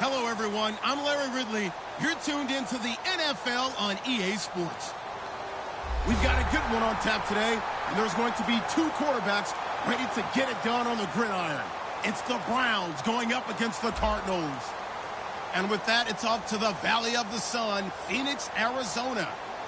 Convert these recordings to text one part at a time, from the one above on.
Hello, everyone. I'm Larry Ridley. You're tuned into the NFL on EA Sports. We've got a good one on tap today, and there's going to be two quarterbacks ready to get it done on the gridiron. It's the Browns going up against the Cardinals. And with that, it's off to the Valley of the Sun, Phoenix, Arizona,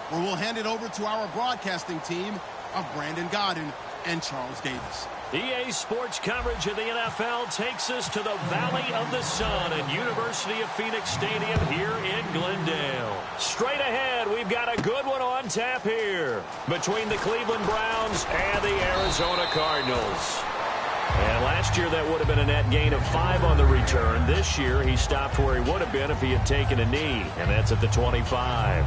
where we'll hand it over to our broadcasting team of Brandon Godden and Charles Davis. EA Sports coverage of the NFL takes us to the Valley of the Sun at University of Phoenix Stadium here in Glendale. Straight ahead, we've got a good one on tap here between the Cleveland Browns and the Arizona Cardinals. And last year, that would have been a net gain of 5 on the return. This year, he stopped where he would have been if he had taken a knee, and that's at the 25.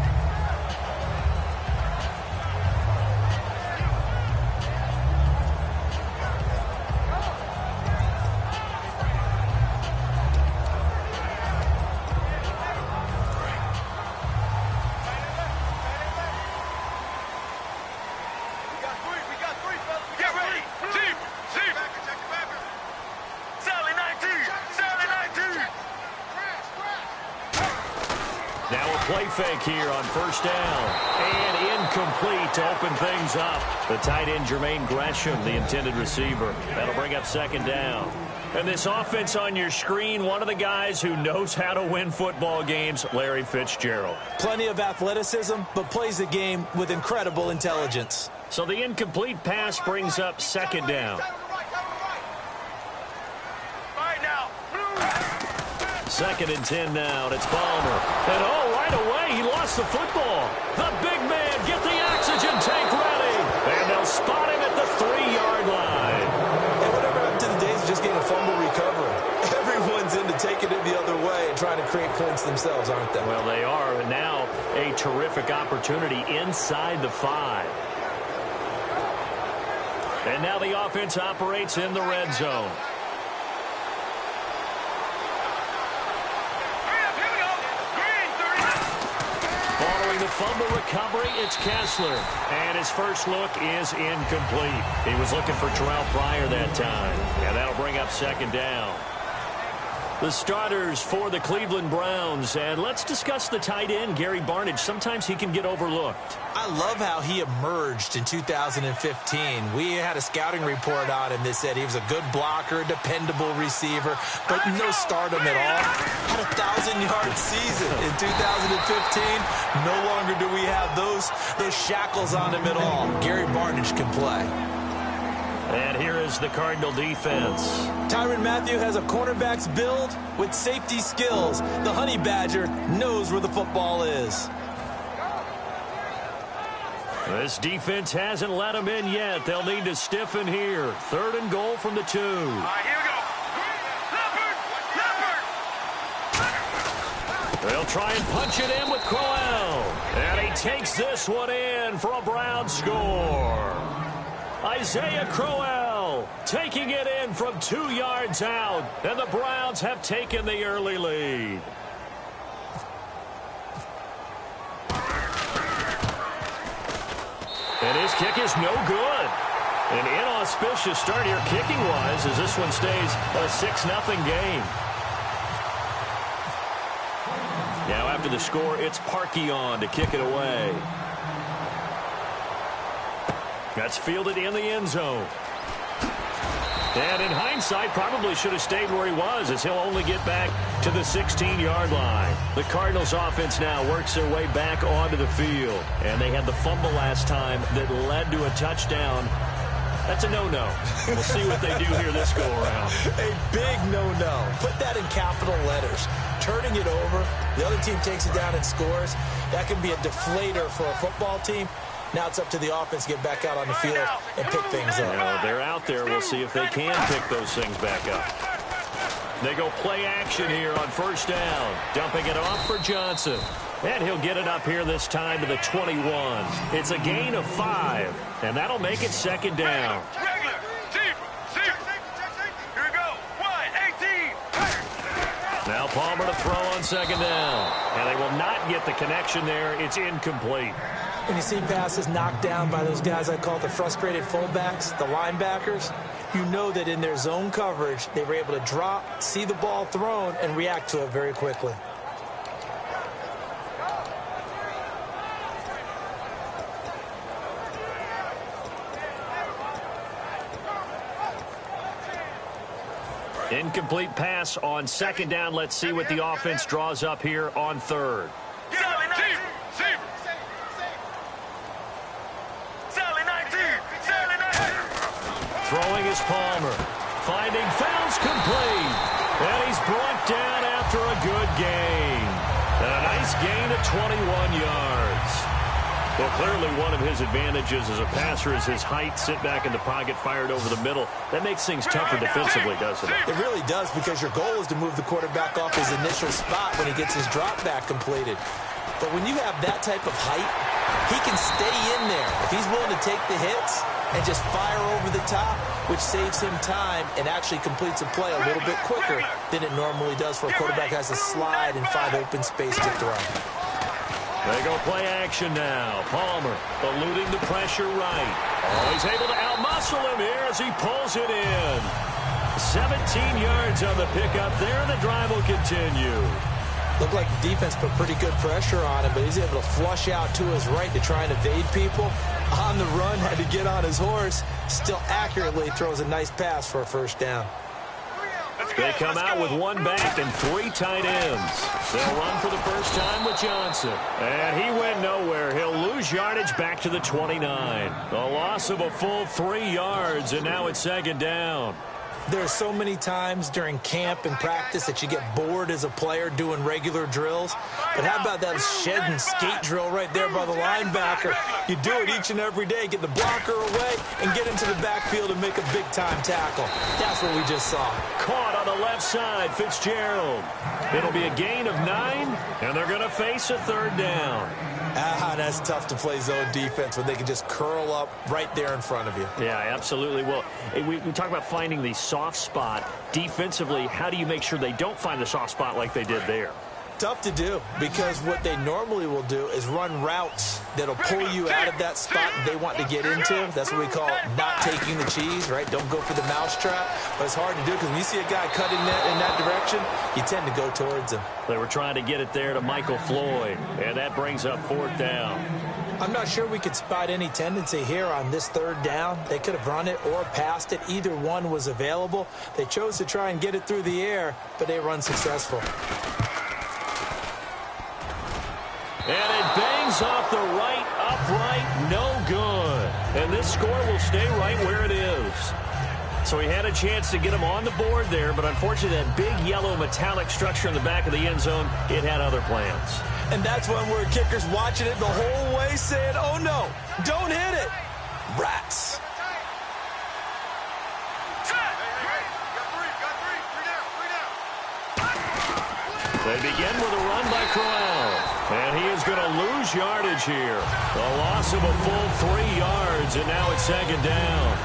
Play fake here on first down. And incomplete to open things up. The tight end, Jermaine Gresham, the intended receiver. That'll bring up second down. And this offense on your screen, one of the guys who knows how to win football games, Larry Fitzgerald. Plenty of athleticism, but plays the game with incredible intelligence. So the incomplete pass brings up second down. Second and 10 now, and it's Palmer. And right away, he lost the football. The big man, get the oxygen tank ready. And they'll spot him at the 3-yard line. And whatever happened to the days of just getting a fumble recovery? Everyone's into taking it the other way and trying to create points themselves, aren't they? Well, they are. And now a terrific opportunity inside the 5. And now the offense operates in the red zone. The fumble recovery, it's Kessler. And his first look is incomplete. He was looking for Terrell Pryor that time. And that'll bring up second down. The starters for the Cleveland Browns. And let's discuss the tight end, Gary Barnidge. Sometimes he can get overlooked. I love how he emerged in 2015. We had a scouting report on him that said he was a good blocker, dependable receiver, but no stardom at all. Had a 1,000-yard season in 2015. No longer do we have those shackles on him at all. Gary Barnidge can play. And here is the Cardinal defense. Tyrann Mathieu has a cornerback's build with safety skills. The Honey Badger knows where the football is. This defense hasn't let them in yet. They'll need to stiffen here. 3rd and goal from the 2. All right, here we go. They'll try and punch it in with Crowell. And he takes this one in for a Brown score. Isaiah Crowell taking it in from 2 yards out. And the Browns have taken the early lead. And his kick is no good. An inauspicious start here kicking-wise as this one stays a 6-0 game. Now after the score, it's Parkey on to kick it away. That's fielded in the end zone. And in hindsight, probably should have stayed where he was as he'll only get back to the 16-yard line. The Cardinals offense now works their way back onto the field. And they had the fumble last time that led to a touchdown. That's a no-no. We'll see what they do here this go-around. A big no-no. Put that in capital letters. Turning it over, the other team takes it down and scores. That can be a deflator for a football team. Now it's up to the offense to get back out on the field and pick things up. Well, they're out there. We'll see if they can pick those things back up. They go play action here on first down. Dumping it off for Johnson. And he'll get it up here this time to the 21. It's a gain of 5, and that'll make it second down. Now Palmer to throw on second down. And they will not get the connection there. It's incomplete. When you see passes knocked down by those guys I call the frustrated fullbacks, the linebackers, you know that in their zone coverage, they were able to drop, see the ball thrown, and react to it very quickly. Incomplete pass on second down. Let's see what the offense draws up here on third. Throwing is Palmer. Finding Fouls complete. And he's brought down after a good gain. And a nice gain of 21 yards. Well, clearly one of his advantages as a passer is his height. Sit back in the pocket, fired over the middle. That makes things tougher defensively, doesn't it? It really does, because your goal is to move the quarterback off his initial spot when he gets his drop back completed. But when you have that type of height, he can stay in there. If he's willing to take the hits and just fire over the top, which saves him time and actually completes a play a little bit quicker than it normally does for a quarterback who has to slide and find open space to throw. They go play action now. Palmer eluding the pressure right. Oh, he's able to outmuscle him here as he pulls it in. 17 yards on the pickup there, and the drive will continue. Looked like the defense put pretty good pressure on him, but he's able to flush out to his right to try and evade people. On the run, had to get on his horse. Still accurately throws a nice pass for a first down. They come out with one back and three tight ends. They'll run for the first time with Johnson. And he went nowhere. He'll lose yardage back to the 29. A loss of a full 3 yards, and now it's second down. There are so many times during camp and practice that you get bored as a player doing regular drills. But how about that shed and skate drill right there by the linebacker? You do it each and every day. Get the blocker away and get into the backfield and make a big-time tackle. That's what we just saw. Caught on the left side, Fitzgerald. It'll be a gain of 9, and they're going to face a third down. That's tough to play zone defense when they can just curl up right there in front of you. Yeah, absolutely. Well, we talk about finding the soft spot. Defensively, how do you make sure they don't find the soft spot like they did there? Tough to do, because what they normally will do is run routes that'll pull you out of that spot they want to get into. That's what we call not taking the cheese, right? Don't go for the mousetrap. But it's hard to do, because when you see a guy cutting that in that direction, you tend to go towards him. They were trying to get it there to Michael Floyd, and that brings up fourth down. I'm not sure we could spot any tendency here on this third down. They could have run it or passed it. Either one was available. They chose to try and get it through the air, but they were unsuccessful. And it bangs off the right upright, no good. And this score will stay right where it is. So he had a chance to get him on the board there, but unfortunately that big yellow metallic structure in the back of the end zone, it had other plans. And that's when we're kickers watching it the whole way saying, oh no, don't hit it. Rats. They begin with a run by Crowell. And he is going to lose yardage here. A loss of a full 3 yards, and now it's second down.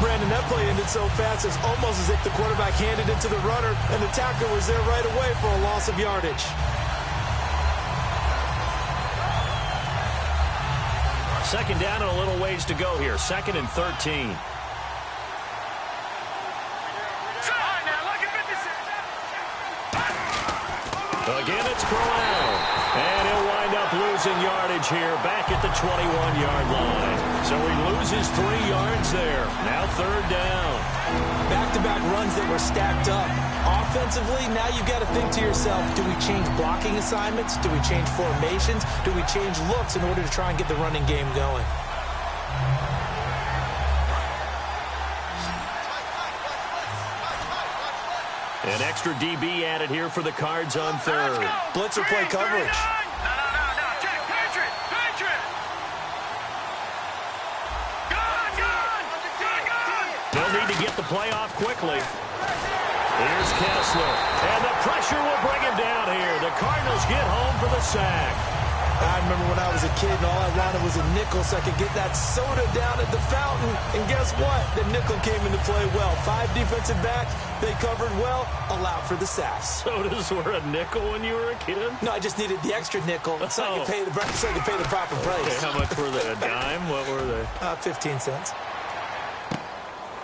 Brandon, that play ended so fast, it's almost as if the quarterback handed it to the runner, and the tackler was there right away for a loss of yardage. Second down and a little ways to go here. 2nd and 13. Again, it's Crowell. And he'll wind up losing yardage here back at the 21-yard line. So he loses 3 yards there. Now third down. Back-to-back runs that were stacked up. Offensively, now you've got to think to yourself, do we change blocking assignments? Do we change formations? Do we change looks in order to try and get the running game going? An extra DB added here for the Cards on third. Blitzer play coverage. They'll need to get the play off quickly. Here's Kessler. And the pressure will bring him down here. The Cardinals get home for the sack. I remember when I was a kid and all I wanted was a nickel so I could get that soda down at the fountain. And guess what? The nickel came into play well. 5 defensive backs. They covered well. Allowed for the sacks. Sodas were a nickel when you were a kid? No, I just needed the extra nickel so I could pay the proper price. Okay, how much were they? A dime? What were they? 15 cents.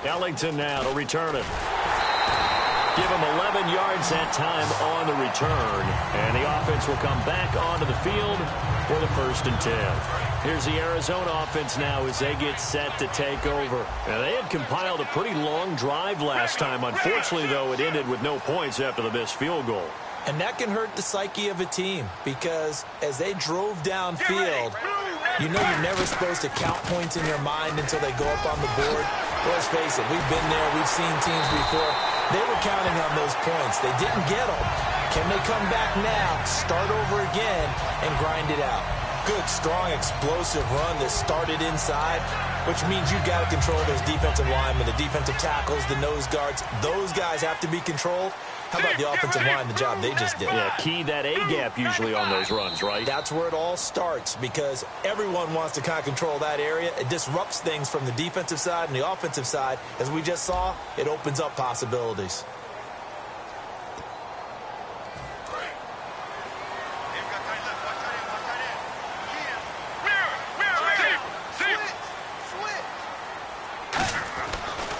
Ellington now to return it. Give him 11 yards that time on the return. And the offense will come back onto the field for the 1st and 10. Here's the Arizona offense now as they get set to take over. And they had compiled a pretty long drive last time. Unfortunately, though, it ended with no points after the missed field goal. And that can hurt the psyche of a team because as they drove downfield, you know you're never supposed to count points in your mind until they go up on the board. Let's face it, we've been there. We've seen teams before. They were counting on those points. They didn't get them. Can they come back now, start over again, and grind it out? Good, strong, explosive run that started inside, which means you've got to control those defensive linemen, the defensive tackles, the nose guards. Those guys have to be controlled. How about the offensive line, the job they just did? Yeah, key that A-gap usually on those runs, right? That's where it all starts because everyone wants to kind of control that area. It disrupts things from the defensive side and the offensive side. As we just saw, it opens up possibilities.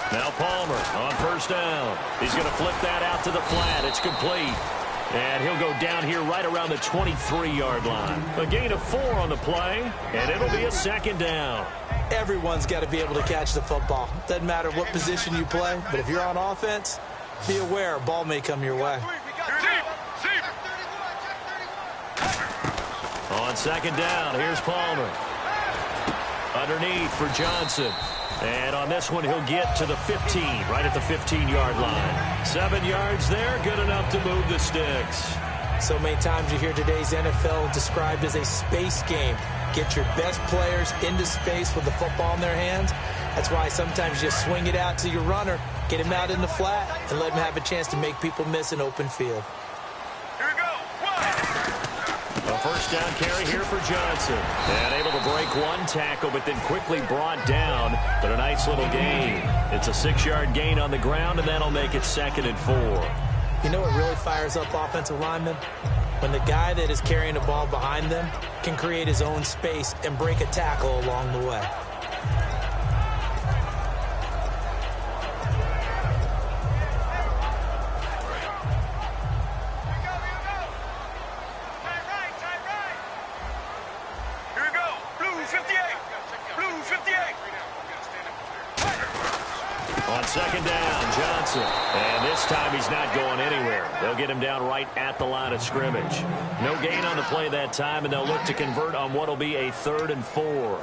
Now Palmer on 1st down. He's going to flip that out to the flat. It's complete. And he'll go down here right around the 23-yard line. A gain of 4 on the play, and it'll be a 2nd down. Everyone's got to be able to catch the football. Doesn't matter what position you play, but if you're on offense, be aware a ball may come your way. On 2nd down, here's Palmer. Underneath for Johnson. And on this one, he'll get to the 15, right at the 15-yard line. 7 yards there, good enough to move the sticks. So many times you hear today's NFL described as a space game. Get your best players into space with the football in their hands. That's why sometimes you swing it out to your runner, get him out in the flat, and let him have a chance to make people miss an open field. A 1st down carry here for Johnson. And able to break one tackle, but then quickly brought down. But a nice little gain. It's a 6-yard gain on the ground, and that'll make it 2nd and 4. You know what really fires up offensive linemen? When the guy that is carrying the ball behind them can create his own space and break a tackle along the way. On 2nd down, Johnson. And this time he's not going anywhere. They'll get him down right at the line of scrimmage. No gain on the play that time, and they'll look to convert on what will be a 3rd and 4.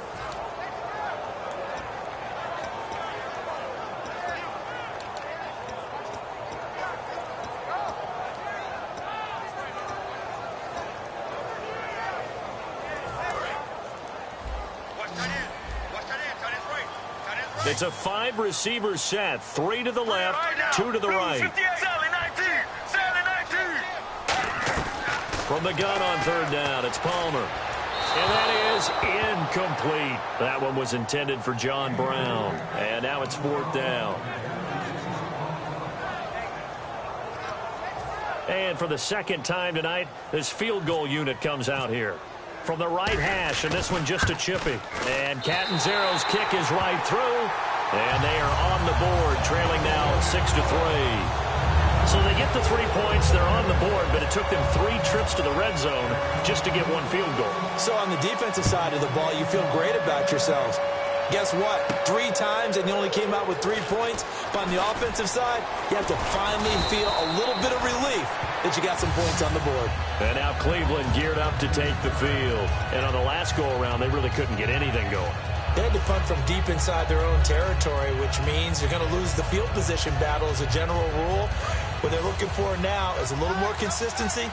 It's a 5-receiver set. 3 to the left, 2 to the right. From the gun on 3rd down, it's Palmer. And that is incomplete. That one was intended for John Brown. And now it's 4th down. And for the 2nd time tonight, this field goal unit comes out here. From the right hash, and this one just a chippy. And Catanzaro's kick is right through. And they are on the board, trailing now 6-3. So they get the 3 points, they're on the board, but it took them 3 trips to the red zone just to get 1 field goal. So on the defensive side of the ball, you feel great about yourselves. Guess what? 3 times and you only came out with 3 points. But on the offensive side, you have to finally feel a little bit of relief that you got some points on the board. And now Cleveland geared up to take the field. And on the last go-around, they really couldn't get anything going. They had to punt from deep inside their own territory, which means you're going to lose the field position battle as a general rule. What they're looking for now is a little more consistency,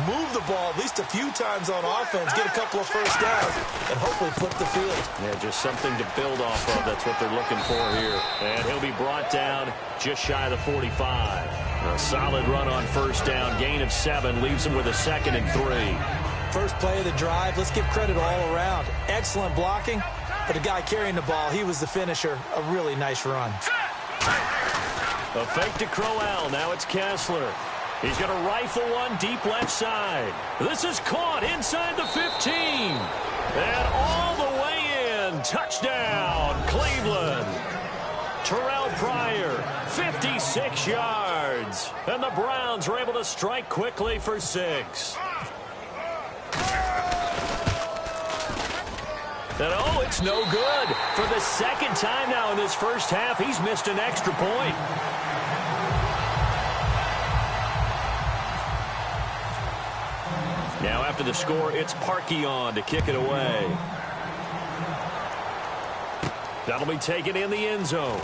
move the ball at least a few times on offense, get a couple of 1st downs, and hopefully flip the field. Yeah, just something to build off of. That's what they're looking for here. And he'll be brought down just shy of the 45. A solid run on 1st down, gain of 7, leaves him with a 2nd and 3. First play of the drive, let's give credit all around. Excellent blocking, but the guy carrying the ball, he was the finisher. A really nice run. A fake to Crowell. Now it's Kessler. He's going to rifle one deep left side. This is caught inside the 15. And all the way in. Touchdown, Cleveland. Terrell Pryor, 56 yards. And the Browns are able to strike quickly for 6. And oh, it's no good. For the second time now in this first half, he's missed an extra point. Now after the score, it's Parkey on to kick it away. That'll be taken in the end zone.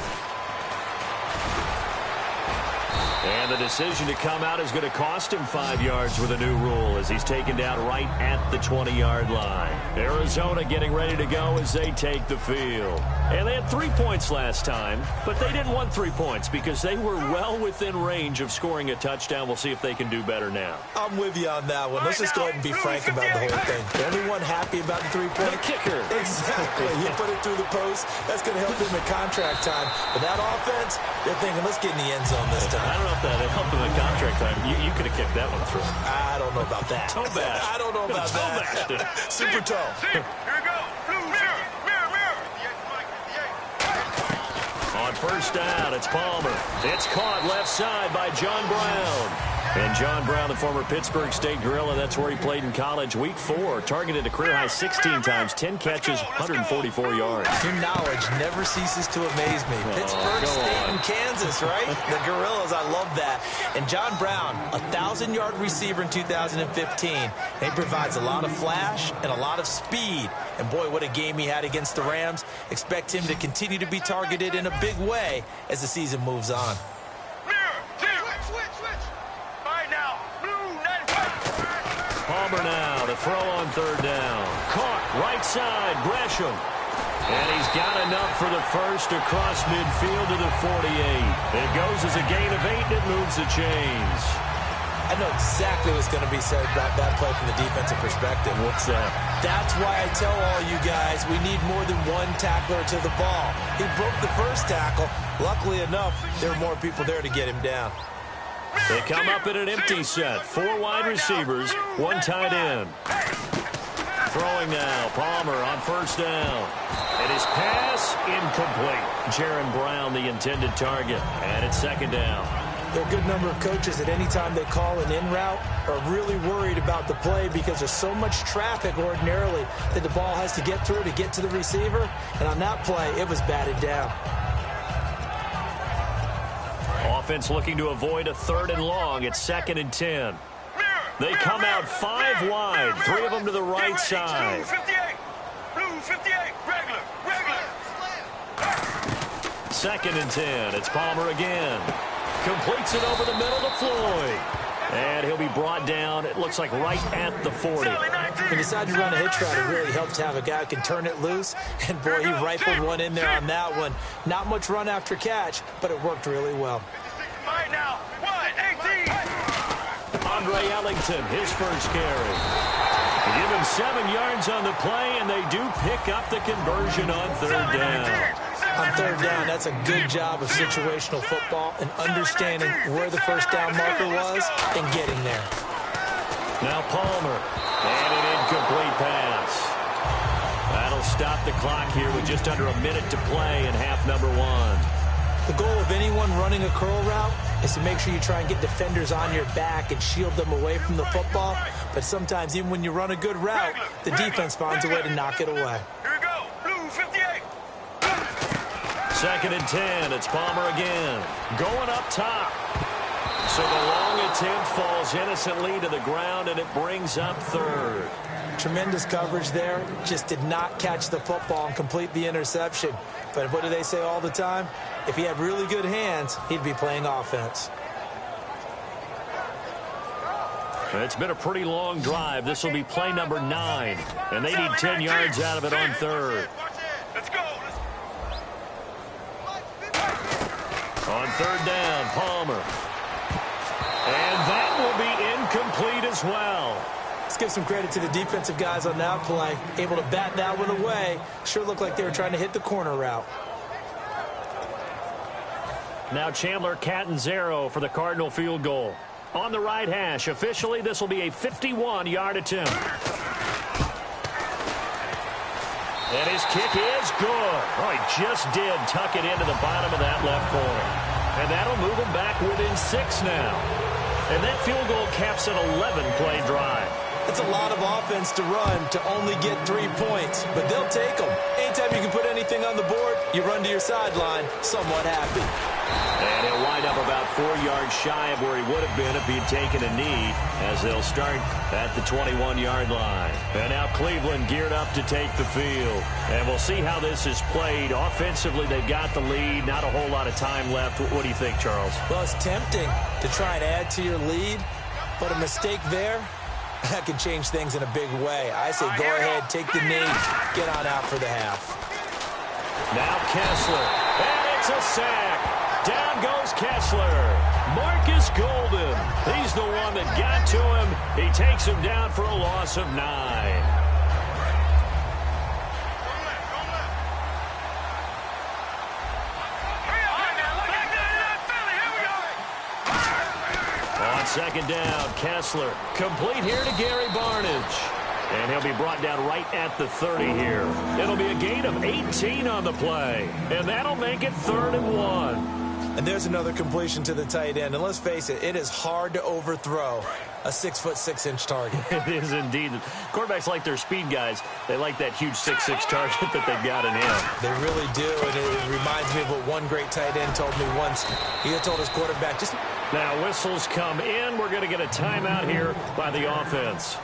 And the decision to come out is going to cost him 5 yards with a new rule as he's taken down right at the 20-yard line. Arizona getting ready to go as they take the field. And they had 3 points last time, but they didn't want 3 points because they were well within range of scoring a touchdown. We'll see if they can do better now. I'm with you on that one. Let's just go ahead and be frank about the whole thing. The only one happy about the 3-point? The kicker. Exactly. He put it through the post. That's going to help him in contract time. But that offense, they're thinking, let's get in the end zone this time. I don't know if that helped him in contract time. You could have kicked that one through. I don't know about that. Toe bash. I don't know about that. Super toe. Here we go. Mirror. On first down, it's Palmer. It's caught left side by John Brown. And John Brown, the former Pittsburgh State Gorilla, that's where he played in college. Week 4, targeted a career high 16 times, 10 catches, 144 yards. Your knowledge never ceases to amaze me. Pittsburgh State and Kansas, right? The Gorillas, I love that. And John Brown, 1,000-yard receiver in 2015. And he provides a lot of flash and a lot of speed. And boy, what a game he had against the Rams. Expect him to continue to be targeted in a big way as the season moves on. Palmer now, the throw on third down. Caught, right side, Gresham. And he's got enough for the first across midfield to the 48. It goes as a gain of 8, and it moves the chains. I know exactly what's going to be said about that play from the defensive perspective. What's that? That's why I tell all you guys we need more than one tackler to the ball. He broke the first tackle. Luckily enough, there were more people there to get him down. They come up in an empty set. 4 wide receivers, 1 tight end. Throwing now, Palmer on first down. And his pass incomplete. Jaron Brown, the intended target. And it's second down. There are a good number of coaches at any time they call an in route are really worried about the play because there's so much traffic ordinarily that the ball has to get through to get to the receiver. And on that play, it was batted down. Offense looking to avoid a 3rd and long. It's 2nd and 10. They come out 5 wide, 3 of them to the right side. Blue 58, regular. 2nd and 10. It's Palmer again. Completes it over the middle to Floyd. And he'll be brought down, it looks like right at the 40. He decided to run a hitch route. It really helps to have a guy who can turn it loose. And, boy, he rifled one in there on that one. Not much run after catch, but it worked really well. All right, now, 1-18. Andre Ellington, his first carry. They give him 7 yards on the play, and they do pick up the conversion on 3rd down. On 3rd down, that's a good job of situational football and understanding where the first down marker was and getting there. Now Palmer, and an incomplete pass. That'll stop the clock here with just under a minute to play in half number 1. The goal of anyone running a curl route is to make sure you try and get defenders on your back and shield them away from the football. But sometimes even when you run a good route, the defense finds a way to knock it away. Here we go, Blue 58. 2nd and 10, it's Palmer again. Going up top. So the long attempt falls innocently to the ground, and it brings up 3rd. Tremendous coverage there. Just did not catch the football and complete the interception. But what do they say all the time? If he had really good hands, he'd be playing offense. It's been a pretty long drive. This will be play number 9. And they need 10 yards out of it on 3rd. Let's go. On 3rd down, Palmer. And that will be incomplete as well. Let's give some credit to the defensive guys on that play. Able to bat that one away. Sure looked like they were trying to hit the corner route. Now Chandler Catanzaro for the Cardinal field goal. On the right hash, officially this will be a 51-yard attempt. And his kick is good. Oh, he just did tuck it into the bottom of that left corner. And that'll move him back within 6 now. And that field goal caps an 11-play drive. It's a lot of offense to run to only get 3 points, but they'll take them. Anytime you can put anything on the board, you run to your sideline somewhat happy. And he'll wind up about 4 yards shy of where he would have been if he'd taken a knee, as they'll start at the 21-yard line. And now Cleveland geared up to take the field. And we'll see how this is played. Offensively, they've got the lead. Not a whole lot of time left. What do you think, Charles? Well, it's tempting to try and add to your lead, but a mistake there, that can change things in a big way. I say go ahead, take the knee, get on out for the half. Now Kessler, and it's a sack. Down goes Kessler. Marcus Golden, he's the one that got to him. He takes him down for a loss of 9. On second down, Kessler complete here to Gary Barnidge. And he'll be brought down right at the 30 here. It'll be a gain of 18 on the play. And that'll make it 3rd and 1. And there's another completion to the tight end. And let's face it, it is hard to overthrow a 6'6" target. It is indeed. Quarterbacks like their speed guys. They like that huge 6'6" target that they've got in him. They really do. And it reminds me of what one great tight end told me once. He had told his quarterback, just... Now whistles come in. We're going to get a timeout here by the offense.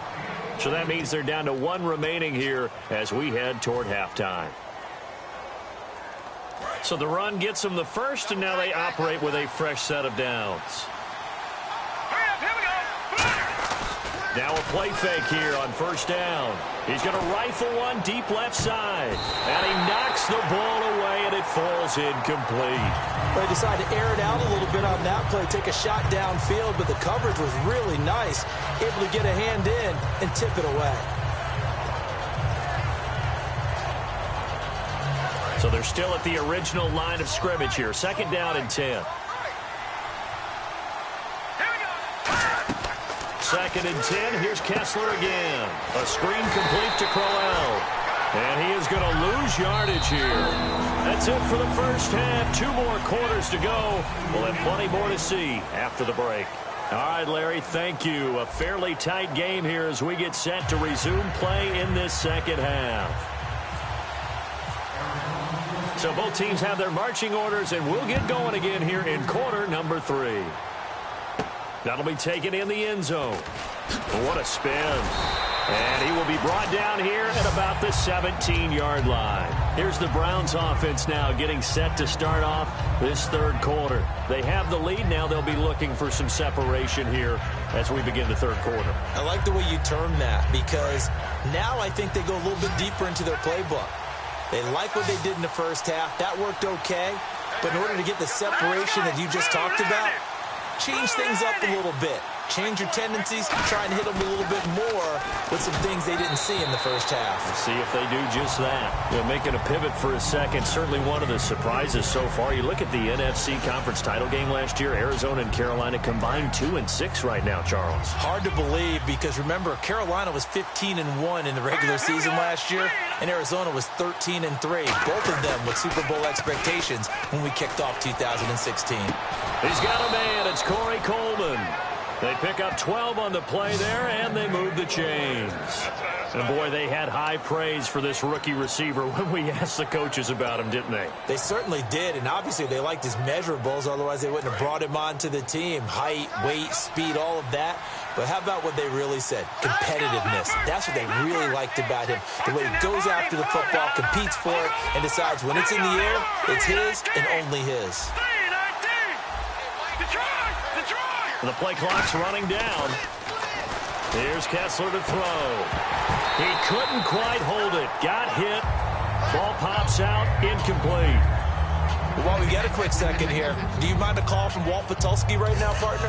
So that means they're down to 1 remaining here as we head toward halftime. So the run gets them the first, and now they operate with a fresh set of downs. Now a play fake here on first down. He's going to rifle one deep left side. And he knocks the ball away, and it falls incomplete. They decided to air it out a little bit on that play, take a shot downfield, but the coverage was really nice. Able to get a hand in and tip it away. So they're still at the original line of scrimmage here. 2nd down and 10. 2nd and 10. Here's Kessler again. A screen complete to Crowell. And he is going to lose yardage here. That's it for the first half. 2 more quarters to go. We'll have plenty more to see after the break. All right, Larry, thank you. A fairly tight game here as we get set to resume play in this second half. So both teams have their marching orders, and we'll get going again here in quarter number 3. That'll be taken in the end zone. What a spin. And he will be brought down here at about the 17-yard line. Here's the Browns offense now getting set to start off this 3rd quarter. They have the lead. Now they'll be looking for some separation here as we begin the 3rd quarter. I like the way you term that, because now I think they go a little bit deeper into their playbook. They like what they did in the first half. That worked okay. But in order to get the separation that you just talked about, change things up a little bit. Change your tendencies, try and hit them a little bit more with some things they didn't see in the first half. We'll see if they do just that. You know, making a pivot for a second, certainly one of the surprises so far. You look at the NFC Conference title game last year, Arizona and Carolina combined 2-6 right now, Charles. Hard to believe, because remember, Carolina was 15-1 in the regular season last year, and Arizona was 13-3. Both of them with Super Bowl expectations when we kicked off 2016. He's got a man. It's Corey Coleman. They pick up 12 on the play there, and they move the chains. And, boy, they had high praise for this rookie receiver when we asked the coaches about him, didn't they? They certainly did, and obviously they liked his measurables. Otherwise, they wouldn't have brought him onto the team. Height, weight, speed, all of that. But how about what they really said? Competitiveness. That's what they really liked about him. The way he goes after the football, competes for it, and decides when it's in the air, it's his and only his. The play clock's running down. Here's Kessler to throw. He couldn't quite hold it. Got hit. Ball pops out. Incomplete. While we get a quick second here, do you mind a call from Walt Patulski right now, partner?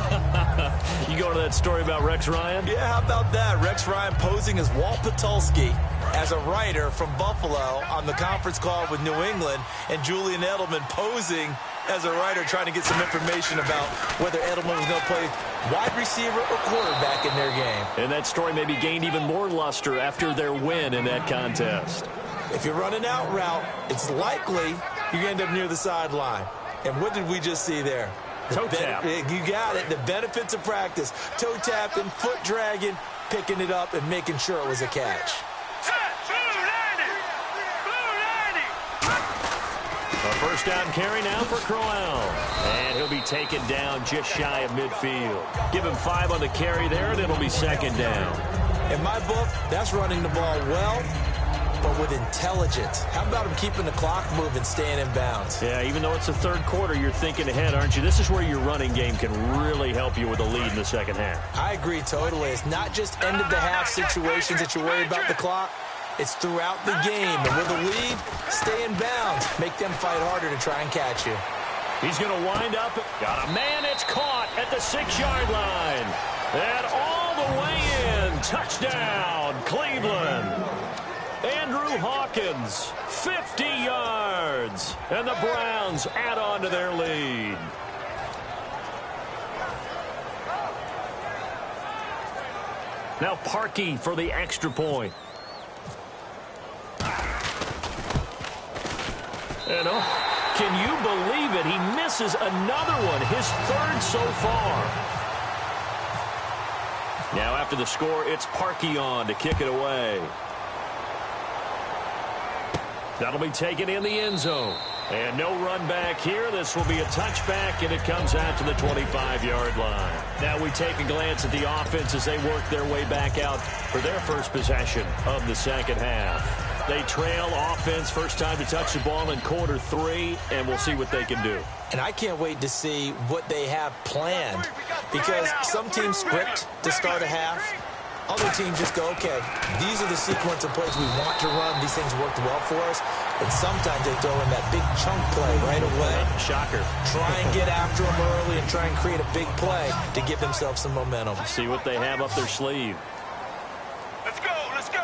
You go to that story about Rex Ryan? Yeah, how about that? Rex Ryan posing as Walt Patulski as a writer from Buffalo on the conference call with New England, and Julian Edelman posing as a writer trying to get some information about whether Edelman was going to play wide receiver or quarterback in their game. And that story maybe gained even more luster after their win in that contest. If you run an out route, it's likely you're going to end up near the sideline. And what did we just see there? Toe tap. You got it. The benefits of practice. Toe tapping, foot dragging, picking it up, and making sure it was a catch. A first down carry now for Crowell. And he'll be taken down just shy of midfield. Give him 5 on the carry there, and it'll be second down. In my book, that's running the ball well, but with intelligence. How about him keeping the clock moving, staying in bounds? Yeah, even though it's the third quarter, you're thinking ahead, aren't you? This is where your running game can really help you with a lead in the second half. I agree totally. It's not just end-of-the-half situations that you worry about the clock. It's throughout the game. And with a lead, stay in bounds. Make them fight harder to try and catch you. He's going to wind up. Got a man. It's caught at the 6-yard line. And all the way in. Touchdown, Cleveland. Andrew Hawkins, 50 yards. And the Browns add on to their lead. Now Parkey for the extra point. And can you believe it? He misses another one, his third so far. Now after the score, it's Parkey on to kick it away. That'll be taken in the end zone. And no run back here. This will be a touchback, and it comes out to the 25-yard line. Now we take a glance at the offense as they work their way back out for their first possession of the second half. They trail offense, first time to touch the ball in quarter 3, and we'll see what they can do. And I can't wait to see what they have planned, because some teams script to start a half. Other teams just go, okay, these are the sequence of plays we want to run. These things worked well for us. And sometimes they throw in that big chunk play right away. Shocker. Try and get after them early and try and create a big play to give themselves some momentum. See what they have up their sleeve. Let's go, let's go.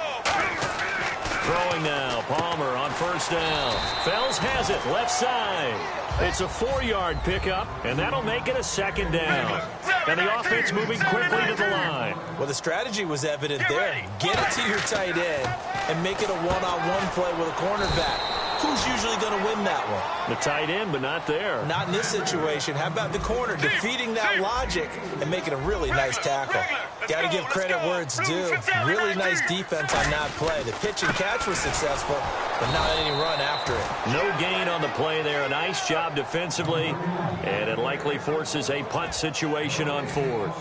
Throwing now, Palmer on first down. Fells has it, left side. It's a 4-yard pickup, and that'll make it a second down. And the offense moving quickly to the line. Well, the strategy was evident there. Get it to your tight end and make it a one-on-one play with a cornerback. Who's usually going to win that one? The tight end, but not there. Not in this situation. How about the corner defeating that logic and making a really nice tackle? Got to give credit where it's due. Really nice defense on that play. The pitch and catch was successful, but not any run after it. No gain on the play there. A nice job defensively, and it likely forces a punt situation on 4th.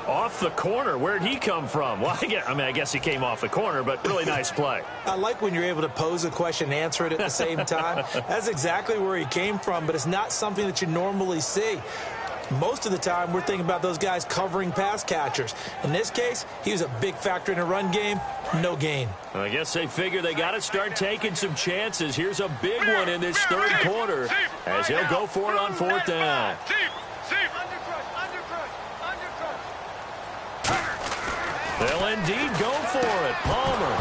Off the corner. Where'd he come from? Well, I guess he came off the corner, but really nice play. I like when you're able to pose a question and answer it at the same time. That's exactly where he came from, but it's not something that you normally see. Most of the time, we're thinking about those guys covering pass catchers. In this case, he was a big factor in the run game. No gain. I guess they figure they got to start taking some chances. Here's a big one in this third quarter as he'll go for it on 4th down. They'll indeed go for it. Palmer.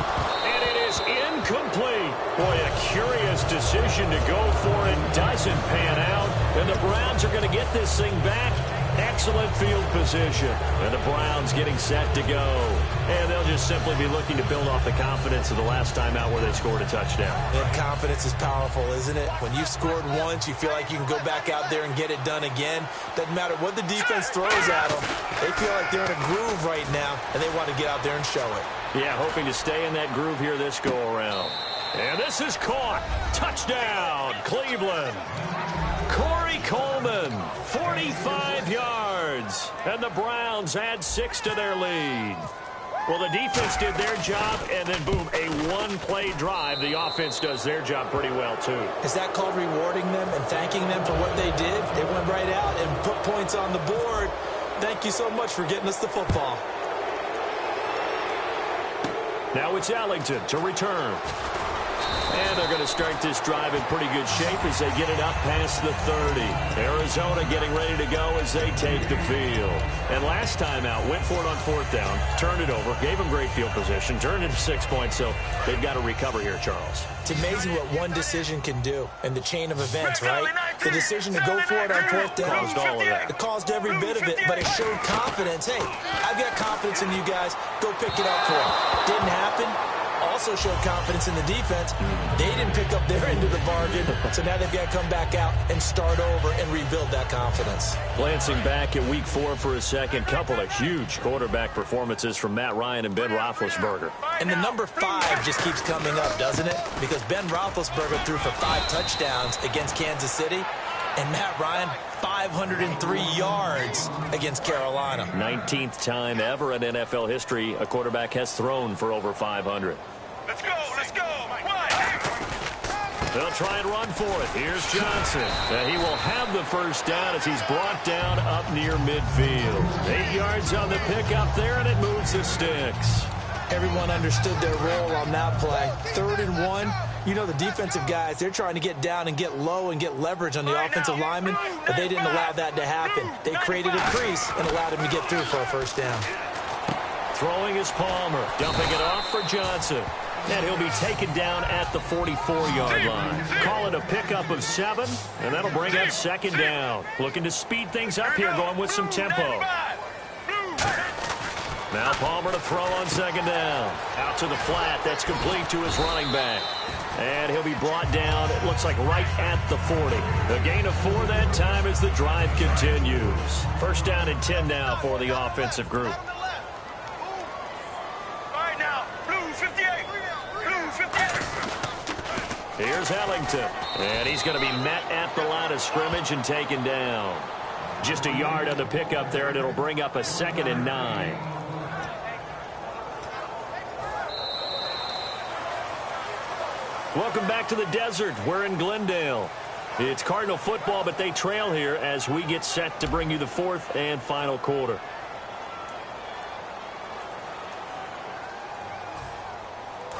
And it is incomplete. Boy, a curious decision to go for it. Doesn't pan out. And the Browns are going to get this thing back. Excellent field position. And the Browns getting set to go. And they'll just simply be looking to build off the confidence of the last time out where they scored a touchdown. And confidence is powerful, isn't it? When you've scored once, you feel like you can go back out there and get it done again. Doesn't matter what the defense throws at them. They feel like they're in a groove right now, and they want to get out there and show it. Yeah, hoping to stay in that groove here this go-around. And this is caught. Touchdown, Cleveland. Corey Coleman, 45 yards. And the Browns add 6 to their lead. Well, the defense did their job, and then, boom, a one-play drive. The offense does their job pretty well, too. Is that called rewarding them and thanking them for what they did? They went right out and put points on the board. Thank you so much for getting us the football. Now it's Ellington to return. And they're going to start this drive in pretty good shape as they get it up past the 30. Arizona getting ready to go as they take the field. And last time out, went for it on 4th down, turned it over, gave them great field position, turned it to 6 points, so they've got to recover here, Charles. It's amazing what one decision can do in the chain of events, right? The decision to go for it on 4th down. Caused all of that. It caused every bit of it, but it showed confidence. Hey, I've got confidence in you guys. Go pick it up for them. Didn't happen. also showed confidence in the defense. They didn't pick up their end of the bargain, so now they've got to come back out and start over and rebuild that confidence. Glancing back at Week 4 for a second, couple of huge quarterback performances from Matt Ryan and Ben Roethlisberger. And the number 5 just keeps coming up, doesn't it? Because Ben Roethlisberger threw for 5 touchdowns against Kansas City, and Matt Ryan, 503 yards against Carolina. 19th time ever in NFL history a quarterback has thrown for over 500. Let's go, let's go. They'll try and run for it. Here's Johnson. He will have the first down as he's brought down up near midfield. 8 yards on the pickup there, and it moves the sticks. Everyone understood their role on that play. 3rd and 1. You know, the defensive guys, they're trying to get down and get low and get leverage on the offensive linemen, but they didn't allow that to happen. They created a crease and allowed him to get through for a first down. Throwing is Palmer, dumping it off for Johnson. And he'll be taken down at the 44-yard line. Call it a pickup of 7, and that'll bring up 2nd down. Looking to speed things up here, going with some tempo. Now Palmer to throw on 2nd down. Out to the flat. That's complete to his running back. And he'll be brought down, it looks like right at the 40. The gain of 4 that time as the drive continues. First down and 10 now for the offensive group. Here's Ellington, and he's going to be met at the line of scrimmage and taken down. Just a yard on the pickup there, and it'll bring up a 2nd and 9. Welcome back to the desert. We're in Glendale. It's Cardinal football, but they trail here as we get set to bring you the 4th and final quarter.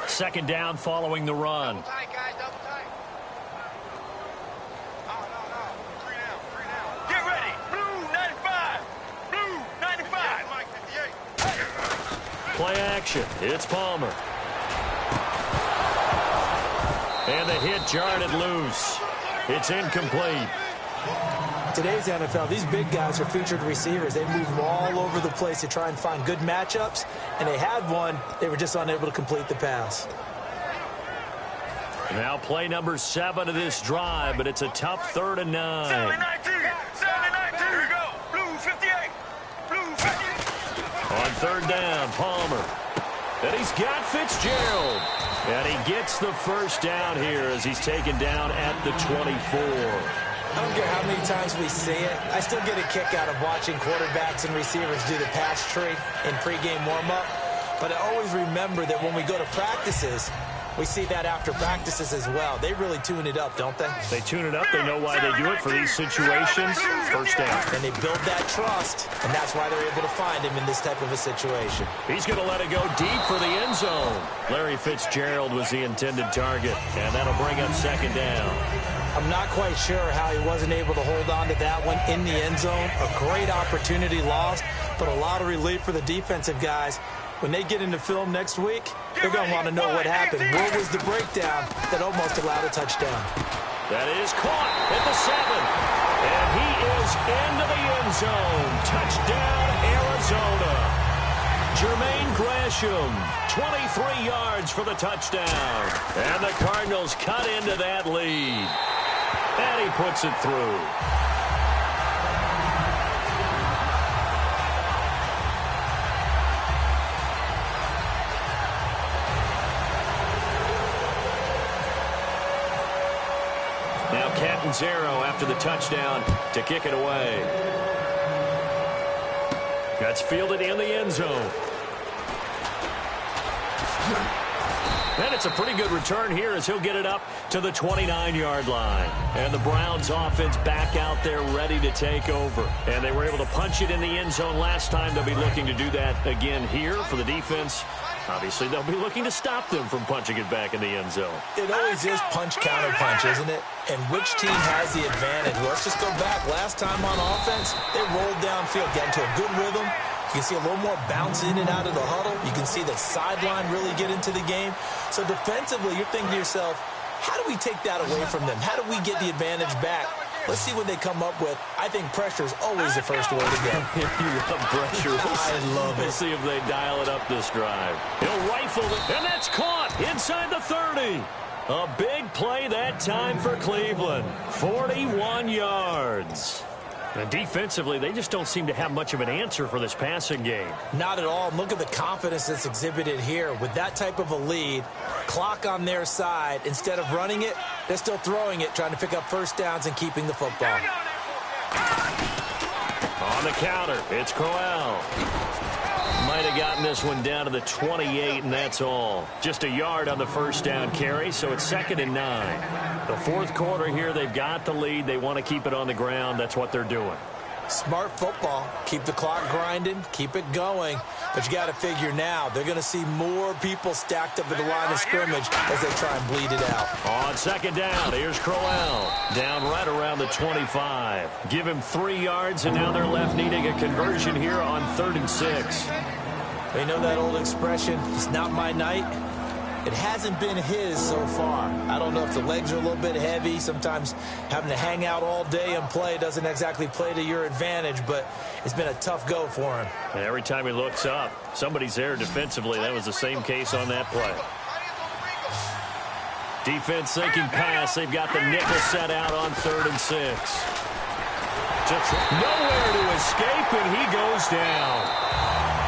Second down following the run. Double tight, guys, double tight. Three down. Get ready. Blue 95. Blue 95. Mike 58. Play action. It's Palmer. And the hit jarred it loose. It's incomplete. Today's NFL, these big guys are featured receivers. They move all over the place to try and find good matchups, and they had one. They were just unable to complete the pass. Now play number 7 of this drive, but it's a tough 3rd and 9. 7 and 19. 7 and 19. Here we go. Blue 58. Blue 58. On 3rd down, Palmer. And he's got Fitzgerald. And he gets the first down here as he's taken down at the 24. I don't care how many times we see it. I still get a kick out of watching quarterbacks and receivers do the pass tree in pregame warm-up. But I always remember that when we go to practices, we see that after practices as well. They really tune it up, don't they? They tune it up. They know why they do it for these situations. First down. And they build that trust, and that's why they're able to find him in this type of a situation. He's going to let it go deep for the end zone. Larry Fitzgerald was the intended target, and that'll bring up 2nd down. I'm not quite sure how he wasn't able to hold on to that one in the end zone. A great opportunity lost, but a lot of relief for the defensive guys. When they get into film next week, they're going to want to know what happened. Where was the breakdown that almost allowed a touchdown? That is caught at the 7. And he is into the end zone. Touchdown, Arizona. Jermaine Gresham, 23 yards for the touchdown. And the Cardinals cut into that lead. And he puts it through. Now Catanzaro after the touchdown to kick it away. That's fielded in the end zone. And it's a pretty good return here as he'll get it up to the 29-yard line. And the Browns offense back out there ready to take over. And they were able to punch it in the end zone last time. They'll be looking to do that again here for the defense. Obviously, they'll be looking to stop them from punching it back in the end zone. It always is punch-counter-punch, isn't it? And which team has the advantage? Well, let's just go back. Last time on offense, they rolled downfield, got into a good rhythm. You can see a little more bounce in and out of the huddle. You can see the sideline really get into the game. So defensively, you're thinking to yourself, how do we take that away from them? How do we get the advantage back? Let's see what they come up with. I think pressure is always the first way to go. You love pressure. I love it. We'll see if they dial it up this drive. He'll rifle it, and that's caught inside the 30. A big play that time for Cleveland. 41 yards. And defensively, they just don't seem to have much of an answer for this passing game. Not at all. Look at the confidence that's exhibited here. With that type of a lead, clock on their side, instead of running it, they're still throwing it, trying to pick up first downs and keeping the football. On the counter, it's Crowell. Might have gotten this one down to the 28, and that's all. Just a yard on the first down carry, so it's 2nd and 9. The fourth quarter here, they've got the lead. They want to keep it on the ground. That's what they're doing. Smart football. Keep the clock grinding. Keep it going. But you got to figure now, they're going to see more people stacked up at the line of scrimmage as they try and bleed it out. On 2nd down, here's Crowell. Down right around the 25. Give him 3 yards, and now they're left needing a conversion here on 3rd and 6. You know that old expression, it's not my night? It hasn't been his so far. I don't know if the legs are a little bit heavy. Sometimes having to hang out all day and play doesn't exactly play to your advantage, but it's been a tough go for him. And every time he looks up, somebody's there defensively. That was the same case on that play. Defense sinking pass. They've got the nickel set out on 3rd and 6. Just nowhere to escape, and he goes down.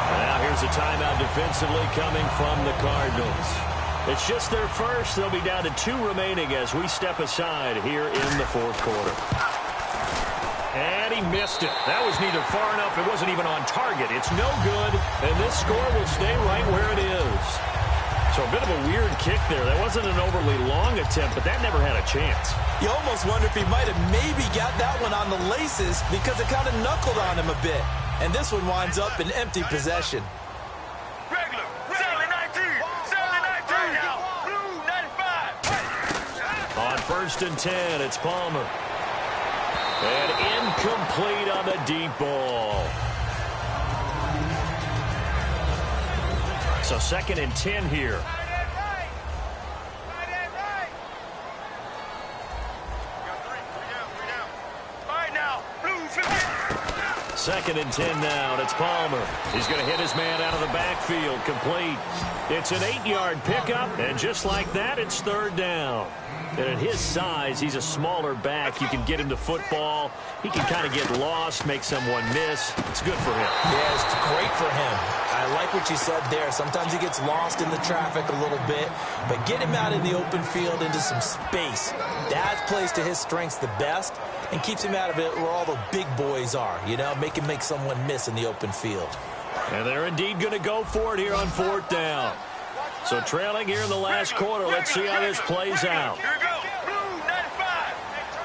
Now here's a timeout defensively coming from the Cardinals. It's just their first. They'll be down to 2 remaining as we step aside here in the fourth quarter. And he missed it. That was neither far enough. It wasn't even on target. It's no good, and this score will stay right where it is. So a bit of a weird kick there. That wasn't an overly long attempt, but that never had a chance. You almost wonder if he might have maybe got that one on the laces because it kind of knuckled on him a bit. And this one winds up in empty possession. Regular. 7-19. 7-19 now. Blue 95. On 1st and 10, it's Palmer. And incomplete on the deep ball. So 2nd and 10 here. All right now. Blue 50. 2nd and 10 now, and it's Palmer. He's going to hit his man out of the backfield, complete. It's an 8-yard pickup, and just like that, it's 3rd down. And at his size, he's a smaller back. You can get him to football. He can kind of get lost, make someone miss. It's good for him. Yeah, it's great for him. I like what you said there. Sometimes he gets lost in the traffic a little bit, but get him out in the open field into some space. That plays to his strengths the best and keeps him out of it where all the big boys are, you know, make someone miss in the open field. And they're indeed going to go for it here on 4th down. So trailing here in the last quarter, let's see how this plays out. Here we go. Blue 95.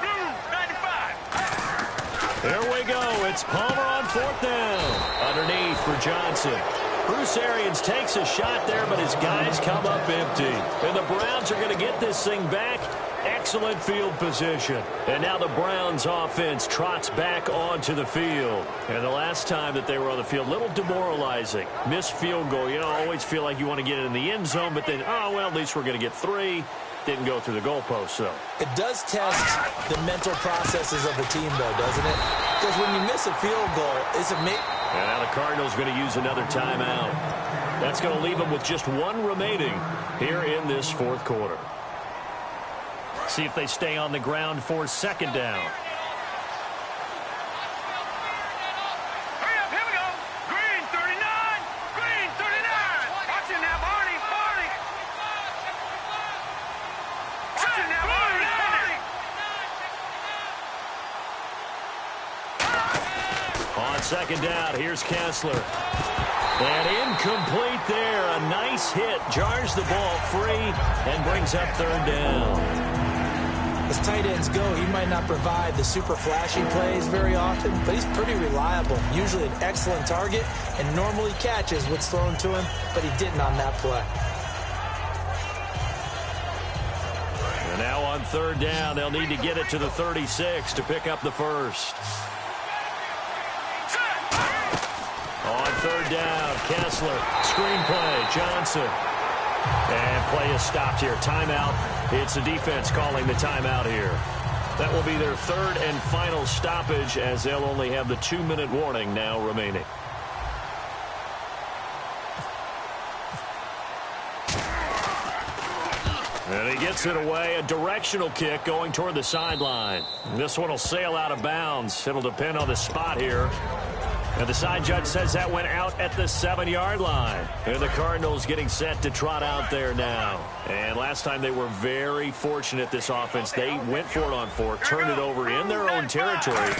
Blue 95. There we go. It's Palmer on 4th down. Underneath for Johnson. Bruce Arians takes a shot there, but his guys come up empty. And the Browns are going to get this thing back. Excellent field position. And now the Browns offense trots back onto the field. And the last time that they were on the field, a little demoralizing. Missed field goal. You know, always feel like you want to get it in the end zone, but then, oh, well, at least we're going to get 3. Didn't go through the goalpost, though. It does test the mental processes of the team, though, doesn't it? Because when you miss a field goal, it's amazing. And now the Cardinals going to use another timeout. That's going to leave them with just 1 remaining here in this fourth quarter. See if they stay on the ground for 2nd down. Hurry up, here we go. Green 39. Green 39. Watch it now, Barney. Barney. Watch it now, Barney. Barney. On 2nd down, here's Kessler. And incomplete there. A nice hit. Jars the ball free and brings up 3rd down. As tight ends go, he might not provide the super flashy plays very often, but he's pretty reliable. Usually an excellent target and normally catches what's thrown to him, but he didn't on that play. And now on 3rd down, they'll need to get it to the 36 to pick up the first. On 3rd down, Kessler, screen play, Johnson. And play is stopped here. Timeout. It's the defense calling the timeout here. That will be their third and final stoppage, as they'll only have the 2-minute warning now remaining. And he gets it away. A directional kick going toward the sideline. This one will sail out of bounds. It'll depend on the spot here. And the side judge says that went out at the 7-yard line. And the Cardinals getting set to trot out there now. And last time they were very fortunate, this offense. They went for it on 4, turned it over in their own territory,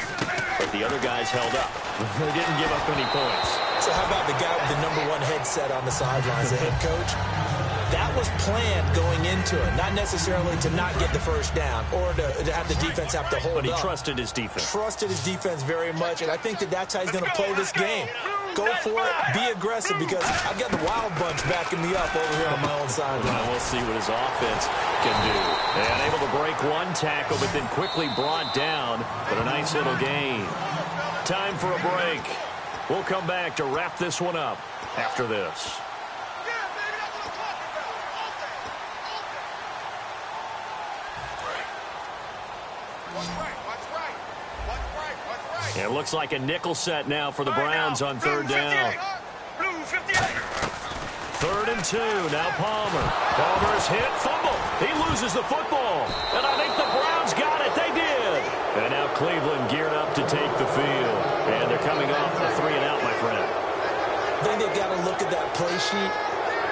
but the other guys held up. They didn't give up any points. So how about the guy with the #1 headset on the sidelines, the head coach? That was planned going into it, not necessarily to not get the first down or to have the defense have to hold up. But he trusted his defense. Trusted his defense very much, and I think that's how he's going to play this game. Go for it, be aggressive, because I've got the wild bunch backing me up over here on my own sideline. Well, we'll see what his offense can do. And able to break one tackle, but then quickly brought down. But a nice little gain. Time for a break. We'll come back to wrap this one up after this. It looks like a nickel set now for the Browns on 3rd down. 3rd and 2. Now Palmer. Palmer's hit. Fumble. He loses the football. And I think the Browns got it. They did. And now Cleveland geared up to take the field. And they're coming off a 3-and-out, my friend. I think they've got to look at that play sheet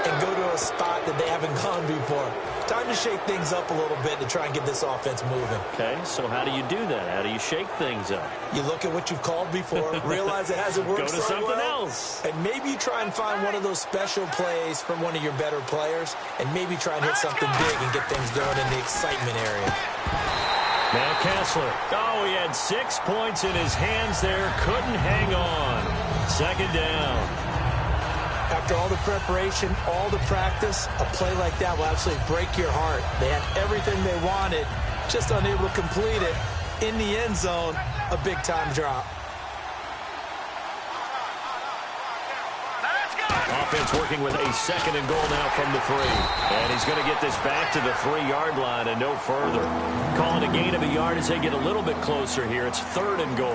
and go to a spot that they haven't gone before. Time to shake things up a little bit to try and get this offense moving. Okay, so how do you do that? How do you shake things up? You look at what you've called before, realize it hasn't worked Go to so something well, else. and maybe you try and find one of those special plays from one of your better players, and maybe try and hit something big and get things going in the excitement area. Now Kessler. Oh, he had 6 points in his hands there. Couldn't hang on. 2nd down. After all the preparation, all the practice, a play like that will absolutely break your heart. They had everything they wanted, just unable to complete it. In the end zone, a big-time drop. Offense working with a 2nd and goal now from the 3. And he's going to get this back to the 3-yard line and no further. Calling a gain of a yard as they get a little bit closer here. It's 3rd and goal.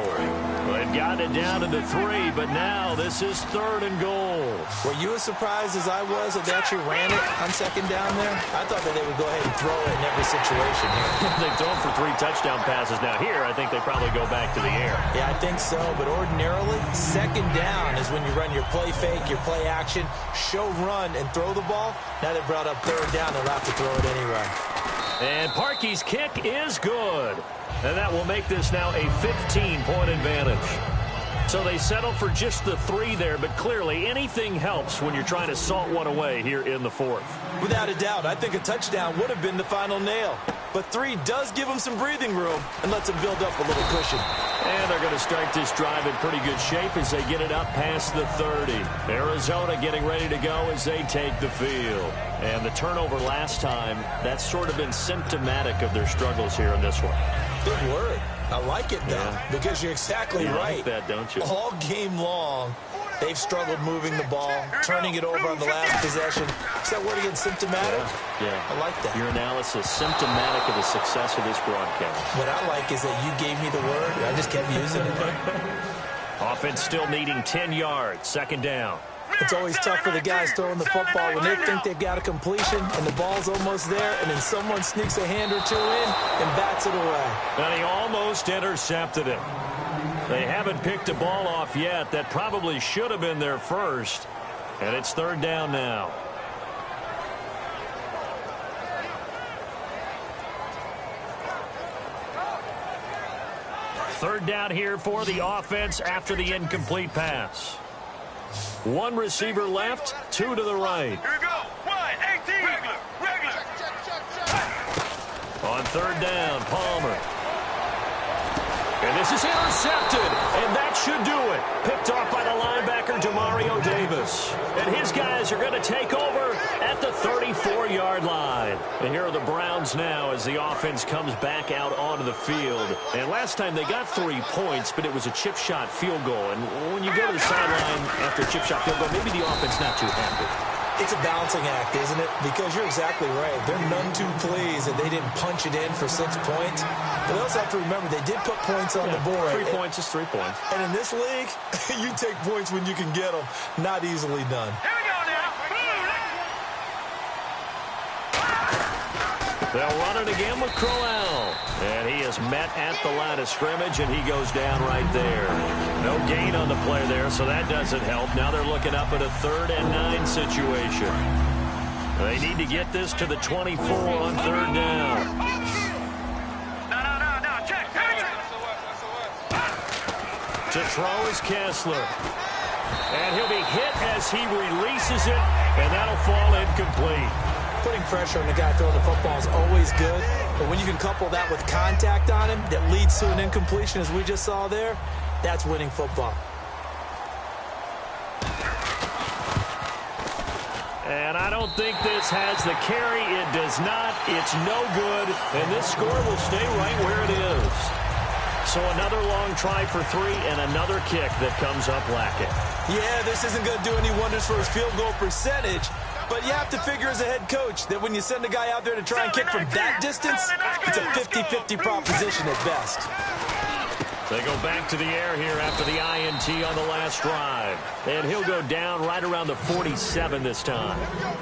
Well, they've gotten it down to the 3, but now this is 3rd and goal. Were you as surprised as I was that they actually ran it on 2nd down there? I thought that they would go ahead and throw it in every situation here. They've thrown for 3 touchdown passes. Now here, I think they probably go back to the air. Yeah, I think so, but ordinarily, 2nd down is when you run your play fake, your play action, show run, and throw the ball. Now they brought up 3rd down, they'll have to throw it anyway. And Parkey's kick is good. And that will make this now a 15-point advantage. So they settle for just the 3 there, but clearly anything helps when you're trying to salt one away here in the 4th. Without a doubt, I think a touchdown would have been the final nail. But 3 does give them some breathing room and lets them build up a little cushion. And they're going to start this drive in pretty good shape as they get it up past the 30. Arizona getting ready to go as they take the field. And the turnover last time, that's sort of been symptomatic of their struggles here in this one. Good word. I like it, though, because you're exactly right. You like that, don't you? All game long, they've struggled moving the ball, turning it over on the last possession. Is that word again, symptomatic? Yeah. I like that. Your analysis, symptomatic of the success of this broadcast. What I like is that you gave me the word, and I just kept using it. Offense still needing 10 yards, 2nd down. It's always tough for the guys throwing the football when they think they've got a completion and the ball's almost there, and then someone sneaks a hand or 2 in and bats it away. And he almost intercepted it. They haven't picked a ball off yet. That probably should have been their first. And it's 3rd down now. Third down here for the offense after the incomplete pass. 1 receiver left, 2 to the right. Here we go. 1, 18. Regular. On 3rd down, Palmer. And this is intercepted, and that should do it. Picked off by the linebacker, Demario Davis. And his guys are going to take over at the 34-yard line. And here are the Browns now as the offense comes back out onto the field. And last time they got 3 points, but it was a chip shot field goal. And when you go to the sideline after a chip shot field goal, maybe the offense not too happy. It's a balancing act, isn't it? Because you're exactly right. They're none too pleased that they didn't punch it in for 6 points. But they also have to remember they did put points on the board. 3 points is 3 points. And in this league, you take points when you can get them. Not easily done. Here we go now. They'll run it again with Crowell. And he is met at the line of scrimmage, and he goes down right there. No gain on the play there, so that doesn't help. Now they're looking up at a 3rd and 9 situation. They need to get this to the 24 on 3rd down. No, check. To throw is Kessler. And he'll be hit as he releases it, and that'll fall incomplete. Putting pressure on the guy throwing the football is always good, but when you can couple that with contact on him that leads to an incompletion, as we just saw there, that's winning football. And I don't think this has the carry. It does not. It's no good, and this score will stay right where it is. So another long try for 3 and another kick that comes up lacking. Yeah, this isn't going to do any wonders for his field goal percentage, but you have to figure as a head coach that when you send a guy out there to try and kick from that distance, it's a 50-50 proposition at best. They go back to the air here after the INT on the last drive. And he'll go down right around the 47 this time.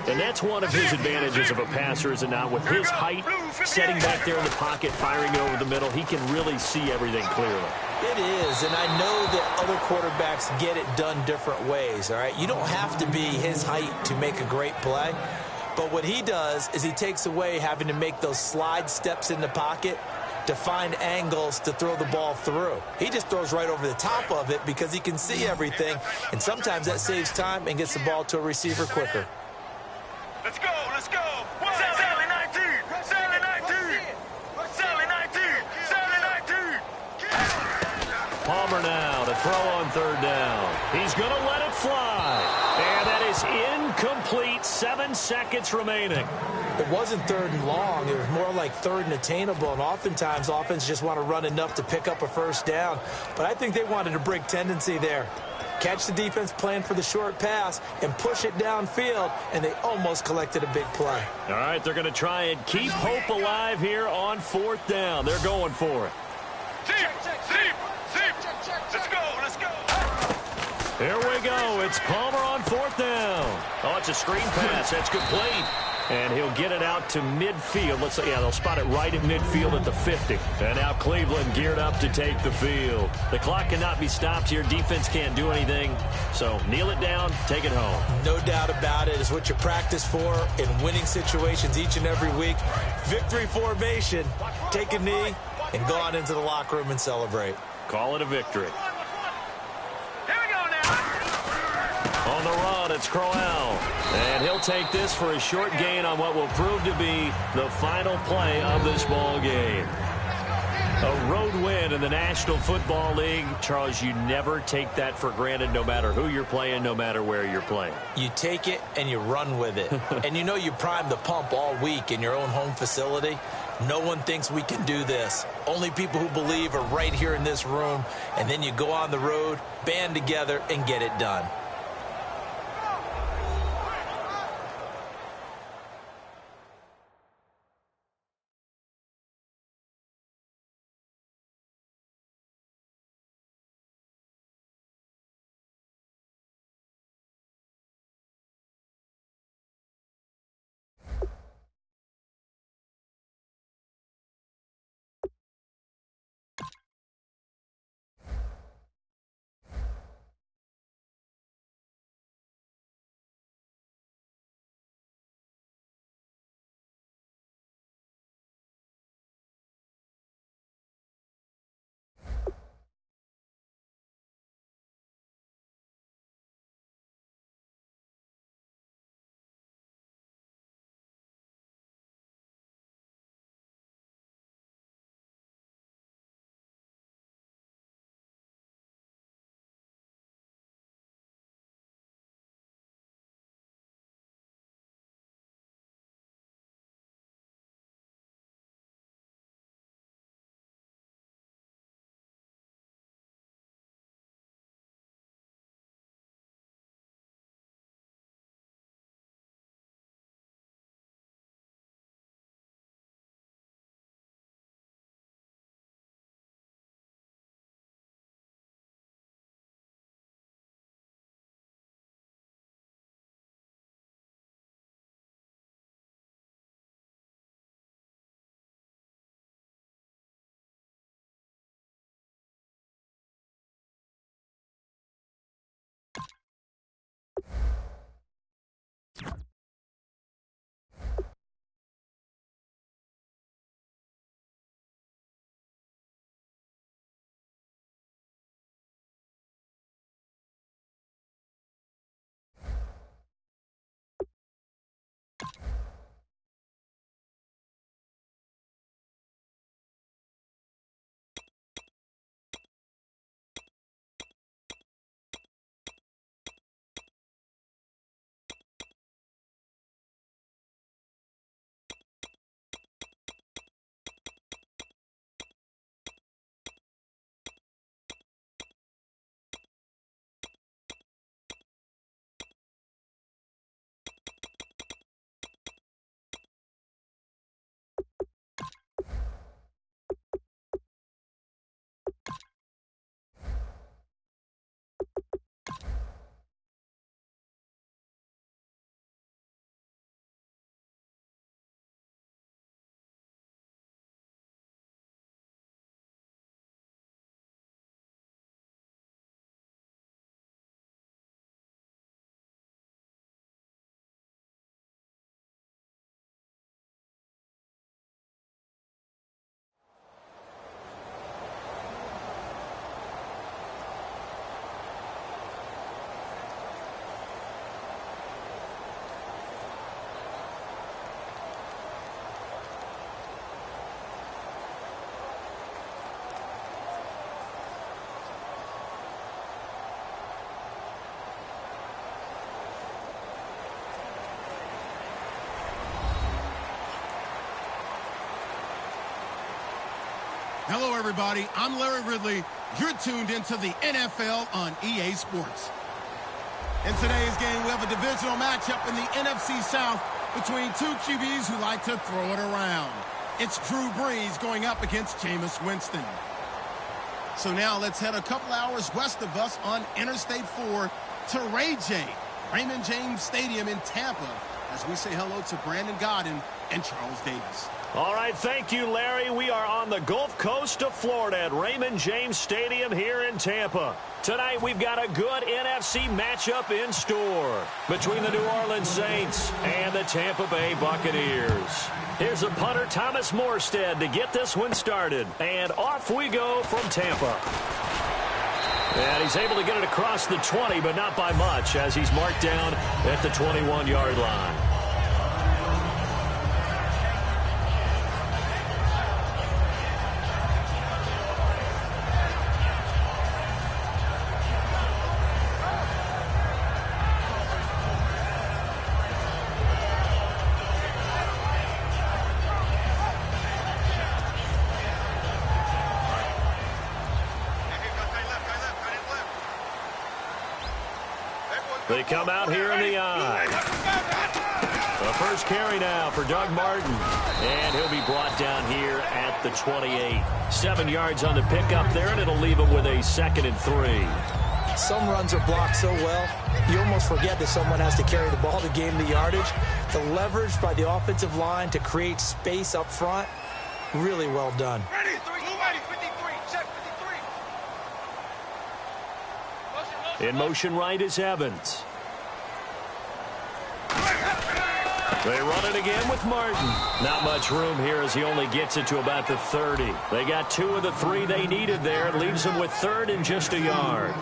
And that's one of his advantages of a passer, is it not? With his height, setting back there in the pocket, firing it over the middle, he can really see everything clearly. It is, and I know that other quarterbacks get it done different ways, all right? You don't have to be his height to make a great play. But what he does is he takes away having to make those slide steps in the pocket to find angles to throw the ball through. He just throws right over the top of it because he can see everything, and sometimes that saves time and gets the ball to a receiver quicker. Let's go. Sally 19. Palmer now to throw on 3rd down. He's going to let it fly. And that is incomplete. 7 seconds remaining. It wasn't 3rd and long. It was more like 3rd and attainable, and oftentimes offense just want to run enough to pick up a 1st down. But I think they wanted to break tendency there. Catch the defense playing for the short pass and push it downfield, and they almost collected a big play. All right, they're going to try and keep hope alive here on 4th down. They're going for it. Zip. Let's go. Here we go. It's Palmer on 4th down. Oh, it's a screen pass. That's complete. And he'll get it out to midfield. Let's say, yeah, they'll spot it right at midfield at the 50. And now Cleveland geared up to take the field. The clock cannot be stopped here. Defense can't do anything. So kneel it down, take it home. No doubt about it. It's what you practice for in winning situations each and every week. Victory formation. Take a knee and go on into the locker room and celebrate. Call it a victory. Here we go now. On the run, it's Crowell. And he'll take this for a short gain on what will prove to be the final play of this ball game. A road win in the National Football League. Charles, you never take that for granted, no matter who you're playing, no matter where you're playing. You take it and you run with it. And you know you prime the pump all week in your own home facility. No one thinks we can do this. Only people who believe are right here in this room. And then you go on the road, band together, and get it done. Hello, everybody. I'm Larry Ridley. You're tuned into the NFL on EA Sports. In today's game, we have a divisional matchup in the NFC South between two QBs who like to throw it around. It's Drew Brees going up against Jameis Winston. So now let's head a couple hours west of us on Interstate 4 to Raymond James Stadium in Tampa, as we say hello to Brandon Godden and Charles Davis. All right, thank you, Larry. We are on the Gulf Coast of Florida at Raymond James Stadium here in Tampa. Tonight, we've got a good NFC matchup in store between the New Orleans Saints and the Tampa Bay Buccaneers. Here's the punter, Thomas Morstead, to get this one started. And off we go from Tampa. And he's able to get it across the 20, but not by much, as he's marked down at the 21-yard line. They come out here in the eye. The first carry now for Doug Martin. And he'll be brought down here at the 28. 7 yards on the pickup there, and it'll leave him with a 2nd and 3. Some runs are blocked so well, you almost forget that someone has to carry the ball to gain the yardage. The leverage by the offensive line to create space up front, really well done. Ready, 53, check 53. In motion right is Evans. They run it again with Martin. Not much room here as he only gets it to about the 30. They got 2 of the 3 they needed there. It leaves them with 3rd and just a yard.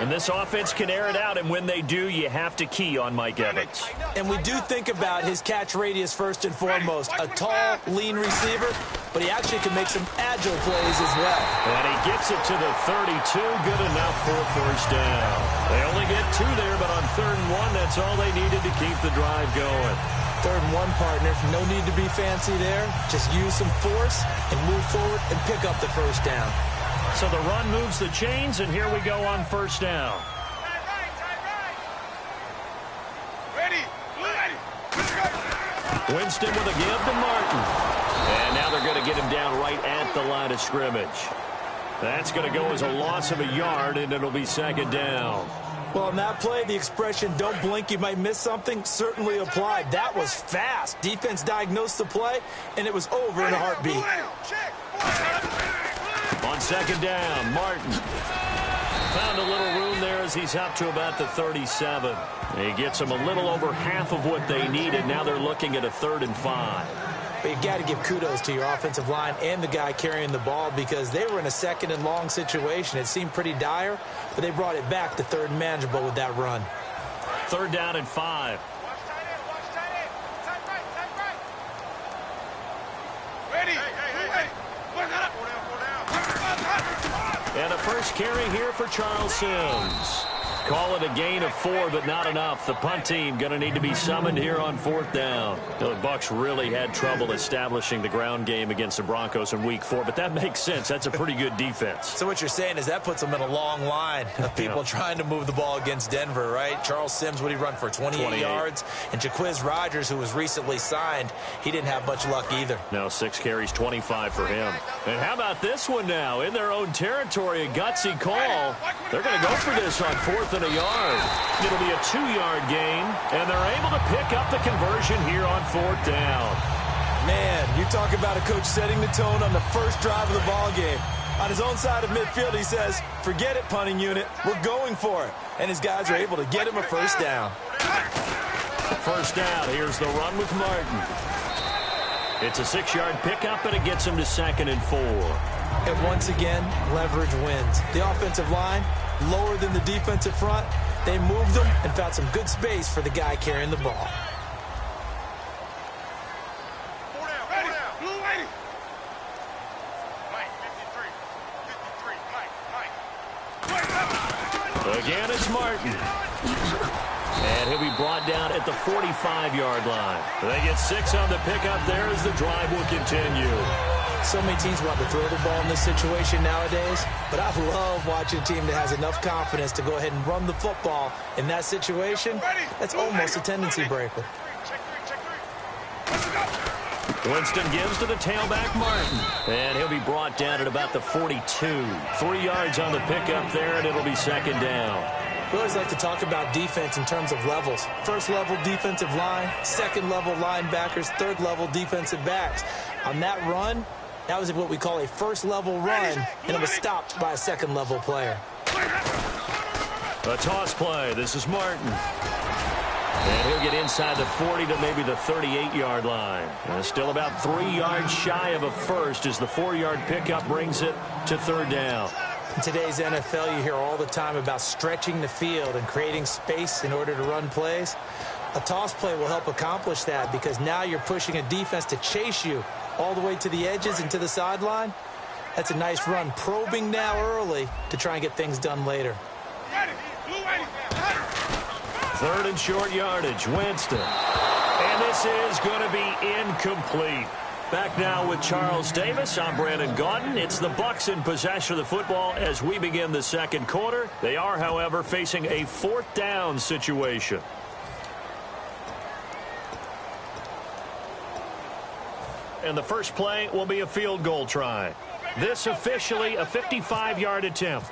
And this offense can air it out, and when they do, you have to key on Mike Evans. And we do think about his catch radius first and foremost. A tall, lean receiver, but he actually can make some agile plays as well. And he gets it to the 32. Good enough for a first down. They only get 2 there, but on 3rd and 1, that's all they needed to keep the drive going. 3rd and 1, partner. No need to be fancy there. Just use some force and move forward and pick up the first down. So the run moves the chains, and here we go on first down. Ready. Winston with a give to Martin. And now they're going to get him down right at the line of scrimmage. That's going to go as a loss of a yard, and it'll be 2nd down. Well, in that play, the expression, don't blink, you might miss something, certainly applied. That was fast. Defense diagnosed the play, and it was over in a heartbeat. On 2nd down, Martin found a little room there as he's up to about the 37. He gets them a little over half of what they needed. Now they're looking at a 3rd and 5. But you got to give kudos to your offensive line and the guy carrying the ball because they were in a 2nd and long situation. It seemed pretty dire, but they brought it back to 3rd and manageable with that run. 3rd down and 5. Ready. And a first carry here for Charles Sims. Call it a gain of 4, but not enough. The punt team going to need to be summoned here on 4th down. The Bucs really had trouble establishing the ground game against the Broncos in Week 4, but that makes sense. That's a pretty good defense. So what you're saying is that puts them in a long line of people trying to move the ball against Denver, right? Charles Sims, what did he run for, 28 yards? And Jaquiz Rodgers, who was recently signed, he didn't have much luck either. No, 6 carries, 25 for him. And how about this one now? In their own territory, a gutsy call. They're going to go for this on 4th and a yard. It'll be a 2-yard gain, and they're able to pick up the conversion here on 4th down. Man, you talk about a coach setting the tone on the first drive of the ball game. On his own side of midfield, he says, forget it, punting unit. We're going for it. And his guys are able to get him a first down. First down. Here's the run with Martin. It's a 6-yard pickup, and it gets him to 2nd and 4. And once again, leverage wins. The offensive line, lower than the defensive front. They moved them and found some good space for the guy carrying the ball. Again, it's Martin. And he'll be brought down at the 45-yard line. They get 6 on the pickup there as the drive will continue. So many teams want to throw the ball in this situation nowadays, but I love watching a team that has enough confidence to go ahead and run the football in that situation. That's almost a tendency breaker. Winston gives to the tailback, Martin. And he'll be brought down at about the 42. 3 yards on the pickup there, and it'll be second down. We always like to talk about defense in terms of levels. First level defensive line, second level linebackers, third level defensive backs. On that run, that was what we call a first level run, and it was stopped by a second level player. A toss play. This is Martin. And he'll get inside the 40 to maybe the 38-yard line. And still about 3 yards shy of a first as the 4-yard pickup brings it to third down. In today's NFL, you hear all the time about stretching the field and creating space in order to run plays. A toss play will help accomplish that because now you're pushing a defense to chase you all the way to the edges and to the sideline. That's a nice run, probing now early to try and get things done later. Third and short yardage, Winston. And this is going to be incomplete. Back now with Charles Davis. I'm Brandon Gaudin. It's the Bucs in possession of the football as we begin the second quarter. They are, however, facing a fourth down situation. And the first play will be a field goal try. This officially a 55-yard attempt.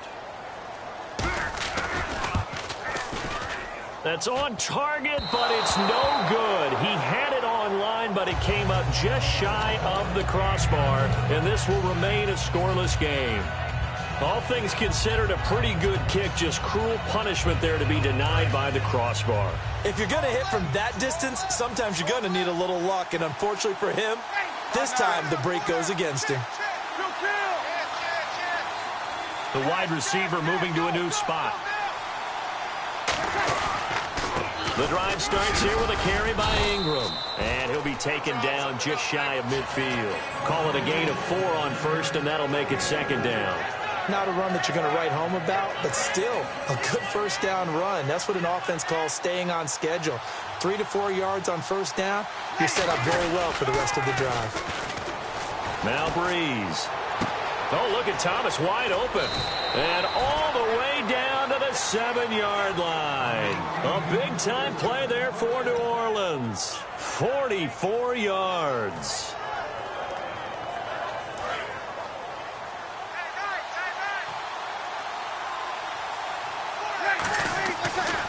That's on target, but it's no good. He had it on line, but it came up just shy of the crossbar, and this will remain a scoreless game. All things considered, a pretty good kick, just cruel punishment there to be denied by the crossbar. If you're going to hit from that distance, sometimes you're going to need a little luck, and unfortunately for him, this time the break goes against him. The wide receiver moving to a new spot. The drive starts here with a carry by Ingram. And he'll be taken down just shy of midfield. Call it a gain of 4 on first, and that'll make it second down. Not a run that you're going to write home about, but still a good first down run. That's what an offense calls staying on schedule. 3 to 4 yards on first down, you're set up very well for the rest of the drive. Now Breeze. Oh, look at Thomas wide open. And all the way down to the 7-yard line. A big-time play there for New Orleans. 44 yards.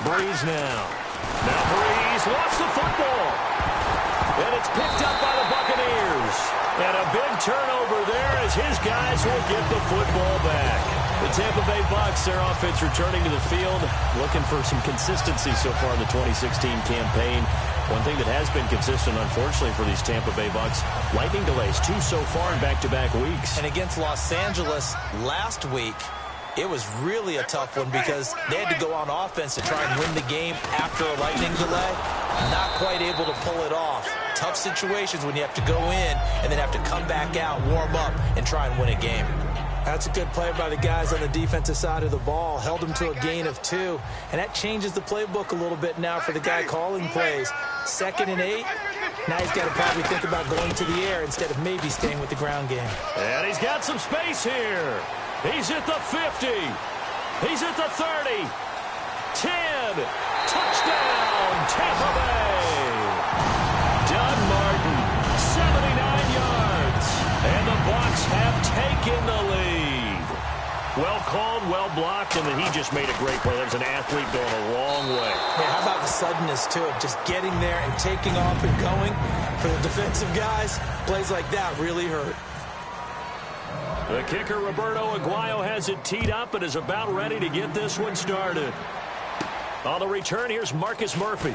Breeze now. Now Breeze lost the football. And it's picked up by the Buccaneers. And a big turnover there as his guys will get the football back. The Tampa Bay Bucs, their offense returning to the field, looking for some consistency so far in the 2016 campaign. One thing that has been consistent, unfortunately, for these Tampa Bay Bucs, lightning delays, 2 so far in back-to-back weeks. And against Los Angeles last week, it was really a tough one because they had to go on offense to try and win the game after a lightning delay. Not quite able to pull it off. Tough situations when you have to go in and then have to come back out, warm up, and try and win a game. That's a good play by the guys on the defensive side of the ball. Held them to a gain of 2. And that changes the playbook a little bit now for the guy calling plays. 2nd and 8. Now he's got to probably think about going to the air instead of maybe staying with the ground game. And he's got some space here. He's at the 50. He's at the 30. 10. Touchdown, Tampa Bay. Doug Martin, 79 yards. And the Bucs have taken the lead. Well called, well blocked, and then he just made a great play. That was an athlete going a long way. Yeah, how about the suddenness, too, of just getting there and taking off and going? For the defensive guys, plays like that really hurt. The kicker, Roberto Aguayo, has it teed up and is about ready to get this one started. On the return, here's Marcus Murphy.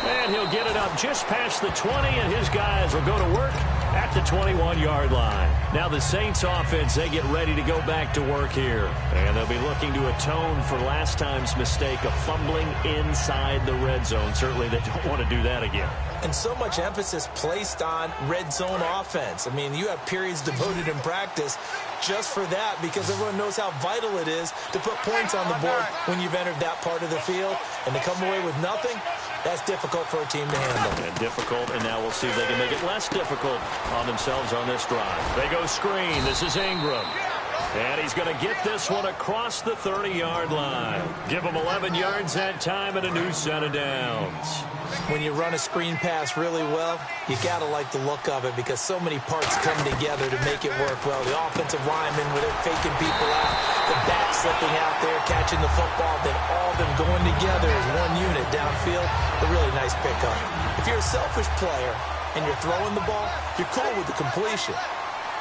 And he'll get it up just past the 20, and his guys will go to work at the 21-yard line. Now the Saints offense, they get ready to go back to work here. And they'll be looking to atone for last time's mistake of fumbling inside the red zone. Certainly they don't want to do that again. and so much emphasis placed on red zone offense. I mean, you have periods devoted in practice just for that because everyone knows how vital it is to put points on the board when you've entered that part of the field. And to come away with nothing, that's difficult for a team to handle. And difficult, and now we'll see if they can make it less difficult on themselves on this drive. They go screen. This is Ingram. And he's going to get this one across the 30-yard line. Give him 11 yards that time and a new set of downs. When you run a screen pass really well, you got to like the look of it because so many parts come together to make it work well. The offensive linemen with it faking people out, the back slipping out there, catching the football, then all of them going together as one unit downfield. A really nice pickup. If you're a selfish player and you're throwing the ball, you're cool with the completion.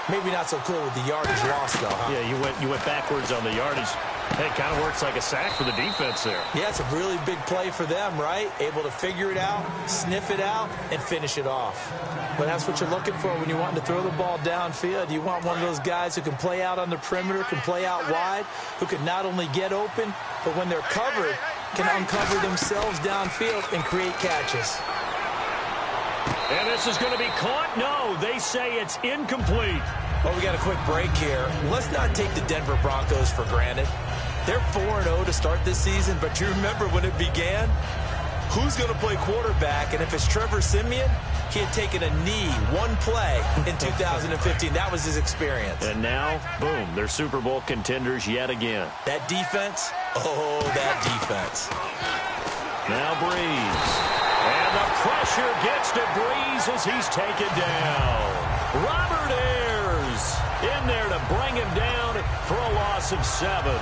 Maybe not so cool with the yardage loss, though, huh? Yeah, you went backwards on the yardage. Hey, it kind of works like a sack for the defense there. Yeah, it's a really big play for them, right? Able to figure it out, sniff it out, and finish it off. But that's what you're looking for when you're wanting to throw the ball downfield. You want one of those guys who can play out on the perimeter, can play out wide, who can not only get open, but when they're covered, can uncover themselves downfield and create catches. And this is going to be caught. No, they say it's incomplete. Well, we got a quick break here. Let's not take the Denver Broncos for granted. They're 4-0 to start this season, but you remember when it began? Who's going to play quarterback? And if it's Trevor Siemian, he had taken a knee one play in 2015. That was his experience. And now, boom, they're Super Bowl contenders yet again. That defense, oh, that defense. Now Breeze. And the pressure gets to Breeze as he's taken down. Robert Ayers in there to bring him down for a loss of 7.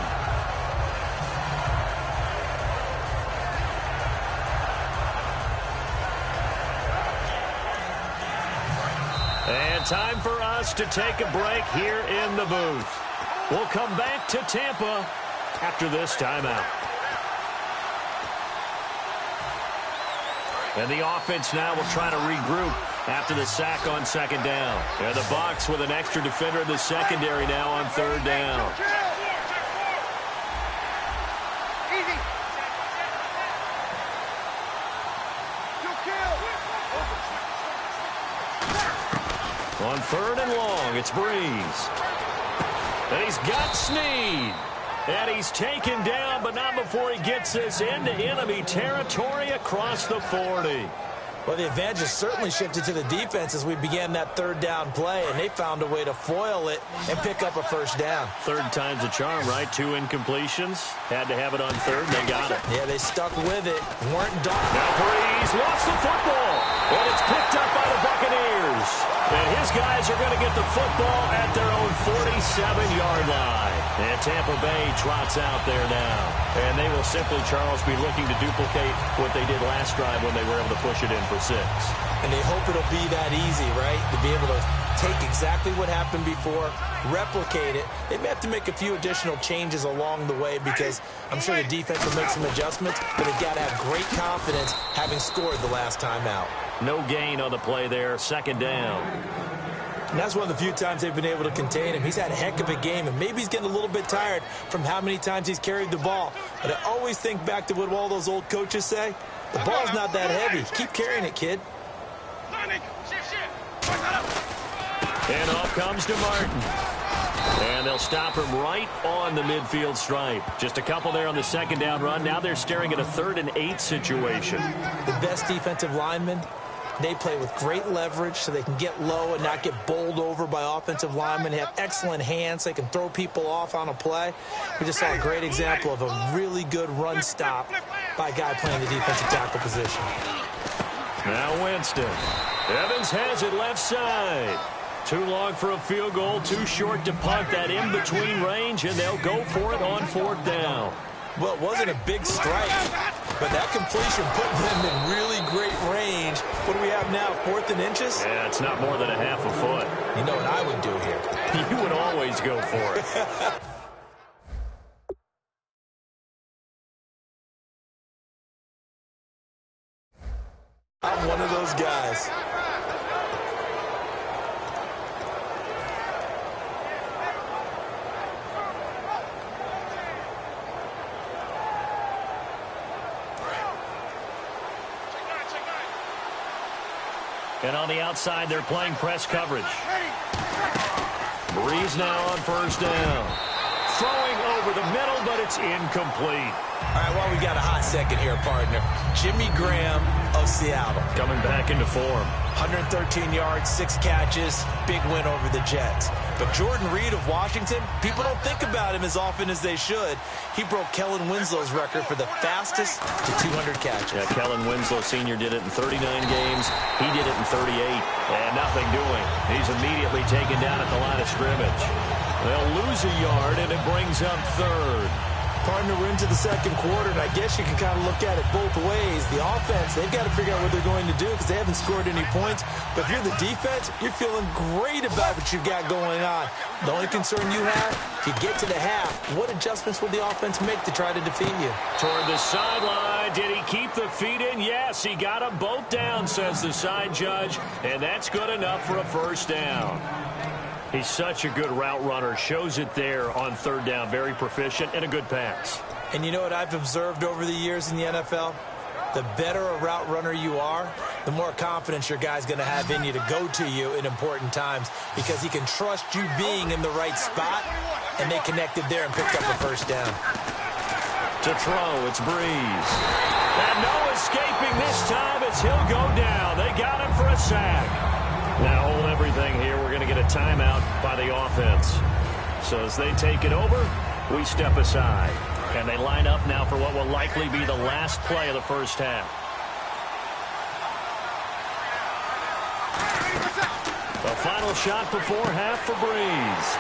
And time for us to take a break here in the booth. We'll come back to Tampa after this timeout. And the offense now will try to regroup after the sack on second down. And the Bucs with an extra defender in the secondary now on third down. On third and long, it's Breeze. And he's got Snead. And he's taken down, but not before he gets this into enemy territory across the 40. Well, the advantage has certainly shifted to the defense as we began that third down play, and they found a way to foil it and pick up a first down. Third time's a charm, right? 2 incompletions. Had to have it on third, and they got it. Yeah, they stuck with it. Weren't done. Now Breeze lost the football, and it's picked up by the Buccaneers. And his guys are going to get the football at their own 47-yard line. And Tampa Bay trots out there now. And they will simply, Charles, be looking to duplicate what they did last drive when they were able to push it in for 6. And they hope it'll be that easy, right? To be able to take exactly what happened before, replicate it. They may have to make a few additional changes along the way because I'm sure the defense will make some adjustments, but they've got to have great confidence having scored the last time out. No gain on the play there, second down. And that's one of the few times they've been able to contain him. He's had a heck of a game, and maybe he's getting a little bit tired from how many times he's carried the ball. But I always think back to what all those old coaches say. The ball's not that heavy. Keep carrying it, kid. And off comes to Martin. And they'll stop him right on the midfield stripe. Just a couple there on the second down run. Now they're staring at a 3rd and 8 situation. The best defensive linemen, they play with great leverage so they can get low and not get bowled over by offensive linemen. They have excellent hands. They can throw people off on a play. We just saw a great example of a really good run stop by a guy playing the defensive tackle position. Now Winston. Evans has it left side. Too long for a field goal, too short to punt that in-between range, and they'll go for it on 4th down. Well, it wasn't a big strike, but that completion put them in really great range. What do we have now, 4th and inches? Yeah, it's not more than a half a foot. You know what I would do here? You would always go for it. I'm one of those guys. And on the outside, they're playing press coverage. Breeze now on first down. Throwing over the middle, but it's incomplete. All right, well, we got a hot second here, partner. Jimmy Graham of Seattle. Coming back into form. 113 yards, 6 catches, big win over the Jets. But Jordan Reed of Washington, people don't think about him as often as they should. He broke Kellen Winslow's record for the fastest to 200 catches. Yeah, Kellen Winslow Sr. did it in 39 games. He did it in 38. And nothing doing. He's immediately taken down at the line of scrimmage. They'll lose a yard, and it brings up third. Partner, we're into the second quarter, and I guess you can kind of look at it both ways. The offense, they've got to figure out what they're going to do because they haven't scored any points. But if you're the defense, you're feeling great about what you've got going on. The only concern you have, if you get to the half, what adjustments will the offense make to try to defeat you? Toward the sideline. Did he keep the feet in? Yes, he got them both down, says the side judge. And that's good enough for a first down. He's such a good route runner. Shows it there on third down. Very proficient and a good pass. And you know what I've observed over the years in the NFL? The better a route runner you are, the more confidence your guy's going to have in you to go to you in important times because he can trust you being in the right spot, and they connected there and picked up a first down. To throw, it's Breeze. And no escaping this time as he'll go down. They got him for a sack. Now hold everything here. We're going to get a timeout by the offense. So as they take it over, we step aside. And they line up now for what will likely be the last play of the first half. The final shot before half for Breeze.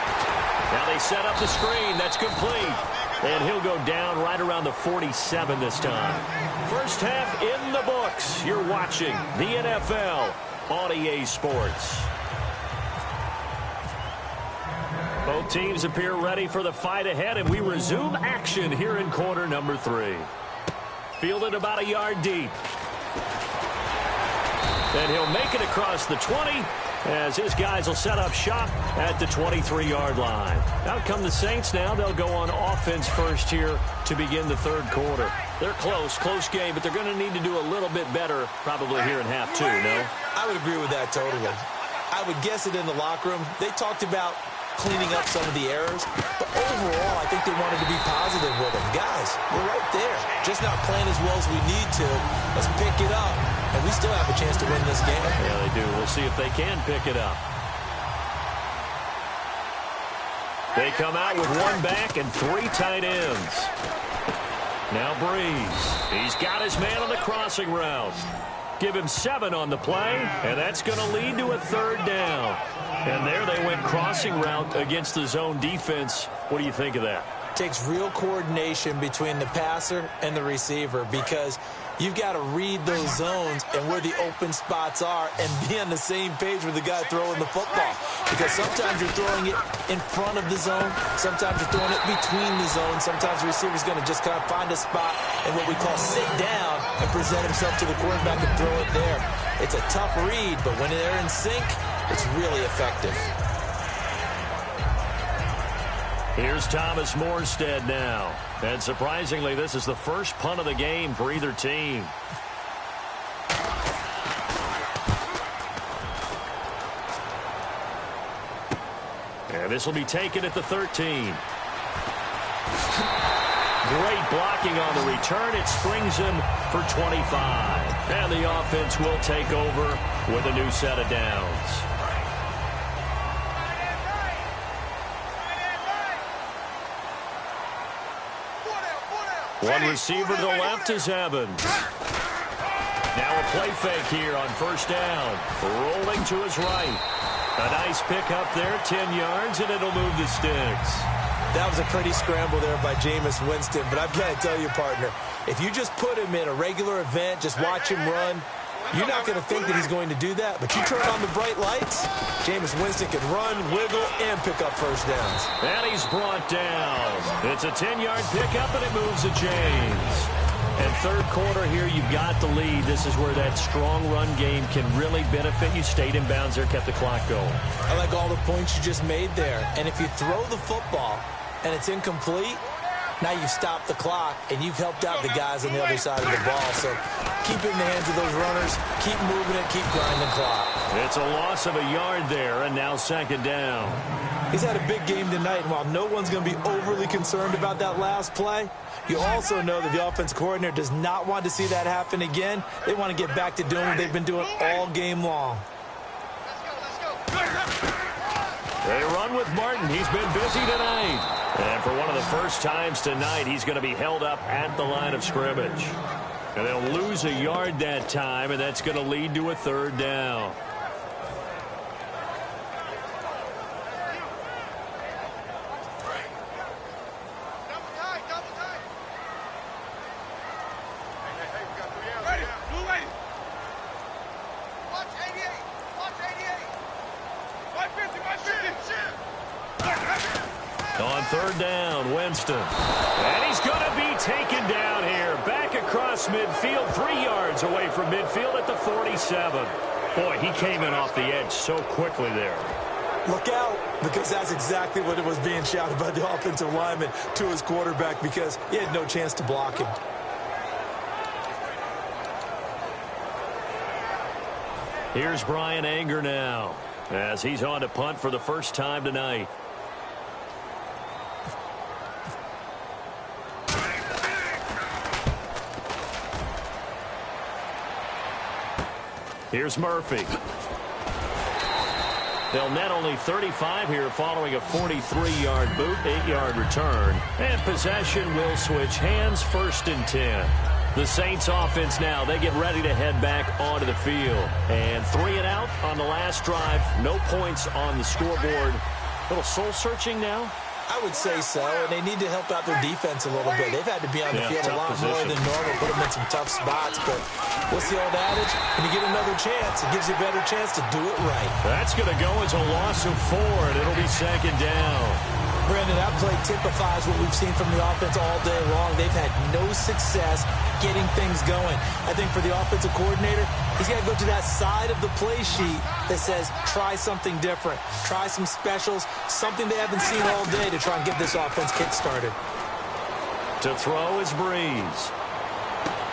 Now they set up the screen. That's complete. And he'll go down right around the 47 this time. First half in the books. You're watching the NFL on EA Sports. Both teams appear ready for the fight ahead, and we resume action here in quarter number 3. Fielded about a yard deep. And he'll make it across the 20 as his guys will set up shop at the 23-yard line. Out come the Saints now. They'll go on offense first here to begin the third quarter. They're close game, but they're going to need to do a little bit better probably here in half 2, no? I would agree with that totally. I would guess it in the locker room. They talked about cleaning up some of the errors, but overall, I think they wanted to be positive with them. Guys, we're right there. Just not playing as well as we need to. Let's pick it up, and we still have a chance to win this game. Yeah, they do. We'll see if they can pick it up. They come out with one back and 3 tight ends. Now Breeze. He's got his man on the crossing route. Give him 7 on the play, and that's going to lead to a third down. And there they went crossing route against the zone defense. What do you think of that? Takes real coordination between the passer and the receiver because you've got to read those zones and where the open spots are and be on the same page with the guy throwing the football. Because sometimes you're throwing it in front of the zone. Sometimes you're throwing it between the zones. Sometimes the receiver's going to just kind of find a spot and what we call sit down and present himself to the quarterback and throw it there. It's a tough read, but when they're in sync, it's really effective. Here's Thomas Morstead now. And surprisingly, this is the first punt of the game for either team. And this will be taken at the 13. Great blocking on the return. It springs him for 25. And the offense will take over with a new set of downs. One receiver to the left is Evans. Now a play fake here on first down. Rolling to his right. A nice pick up there, 10 yards, and it'll move the sticks. That was a pretty scramble there by Jameis Winston, but I've got to tell you, partner, if you just put him in a regular event, just watch him run, you're not going to think that he's going to do that. But you turn on the bright lights, Jameis Winston can run, wiggle, and pick up first downs. And he's brought down. It's a 10-yard pickup, and it moves the chains. And third quarter here, you've got the lead. This is where that strong run game can really benefit you. Stayed in bounds there, kept the clock going. I like all the points you just made there. And if you throw the football and it's incomplete, Now you've stopped the clock, and you've helped out the guys on the other side of the ball. So keep it in the hands of those runners. Keep moving it. Keep grinding clock. It's a loss of a yard there, and now second down. He's had a big game tonight, and while no one's going to be overly concerned about that last play, you also know that the offense coordinator does not want to see that happen again. They want to get back to doing what they've been doing all game long. They run with Martin. He's been busy tonight. And for one of the first times tonight, he's going to be held up at the line of scrimmage. And they'll lose a yard that time, and that's going to lead to a third down. On third down, Winston. And he's going to be taken down here. Back across midfield, 3 yards away from midfield at the 47. Boy, he came in off the edge so quickly there. Look out, because that's exactly what it was being shouted by the offensive lineman to his quarterback, because he had no chance to block him. Here's Brian Anger now, as he's on to punt for the first time tonight. Here's Murphy. They'll net only 35 here following a 43-yard boot, 8-yard return. And possession will switch hands, 1st and 10. The Saints offense now, they get ready to head back onto the field. And 3 and out on the last drive. No points on the scoreboard. A little soul-searching now. I would say so, and they need to help out their defense a little bit. They've had to be on the field a lot more than normal, put them in some tough spots. But what's the old adage? When you get another chance, it gives you a better chance to do it right. That's going to go as a loss of 4, and it'll be second down. Brandon, that play typifies what we've seen from the offense all day long. They've had no success getting things going. I think for the offensive coordinator, he's got to go to that side of the play sheet that says, try something different. Try some specials, something they haven't seen all day to try and get this offense kick-started. To throw is Breeze.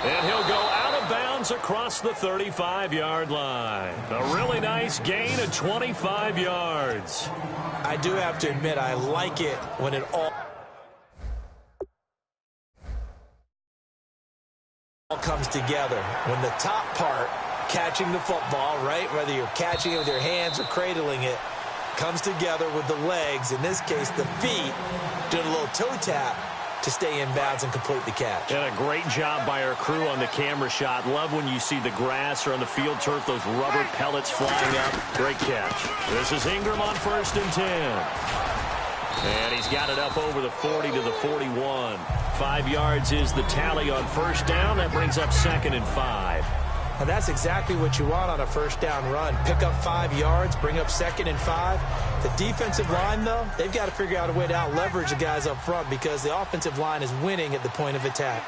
And he'll go out of bounds across the 35-yard line. A really nice gain of 25 yards. I do have to admit, I like it when it all comes together. When the top part, catching the football, right, whether you're catching it with your hands or cradling it, comes together with the legs, in this case the feet, doing a little toe tap to stay in bounds and complete the catch. And a great job by our crew on the camera shot. Love when you see the grass or on the field turf, those rubber pellets flying up. Great catch. This is Ingram on 1st and 10. And he's got it up over the 40 to the 41. 5 yards is the tally on 1st down. That brings up 2nd and 5. And that's exactly what you want on a 1st down run. Pick up 5 yards, bring up 2nd and 5. The defensive line, though, they've got to figure out a way to out-leverage the guys up front because the offensive line is winning at the point of attack.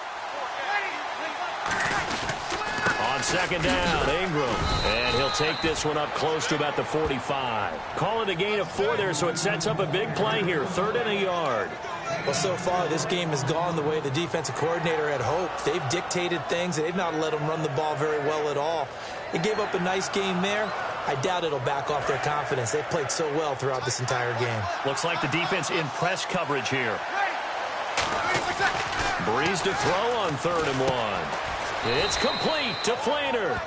On 2nd down, Ingram. And he'll take this one up close to about the 45. Call it a gain of 4 there, so it sets up a big play here. 3rd and a yard. Well, so far, this game has gone the way the defensive coordinator had hoped. They've dictated things, and they've not let them run the ball very well at all. They gave up a nice game there. I doubt it'll back off their confidence. They've played so well throughout this entire game. Looks like the defense in press coverage here. Breeze to throw on 3rd and 1. It's complete to Flainer.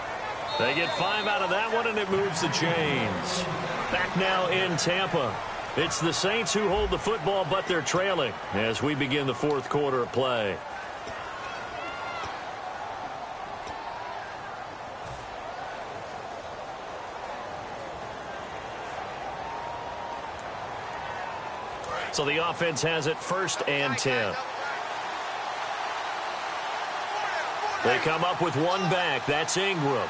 They get 5 out of that one, and it moves the chains. Back now in Tampa. It's the Saints who hold the football, but they're trailing as we begin the 4th quarter of play. So the offense has it 1st and 10. They come up with one back. That's Ingram.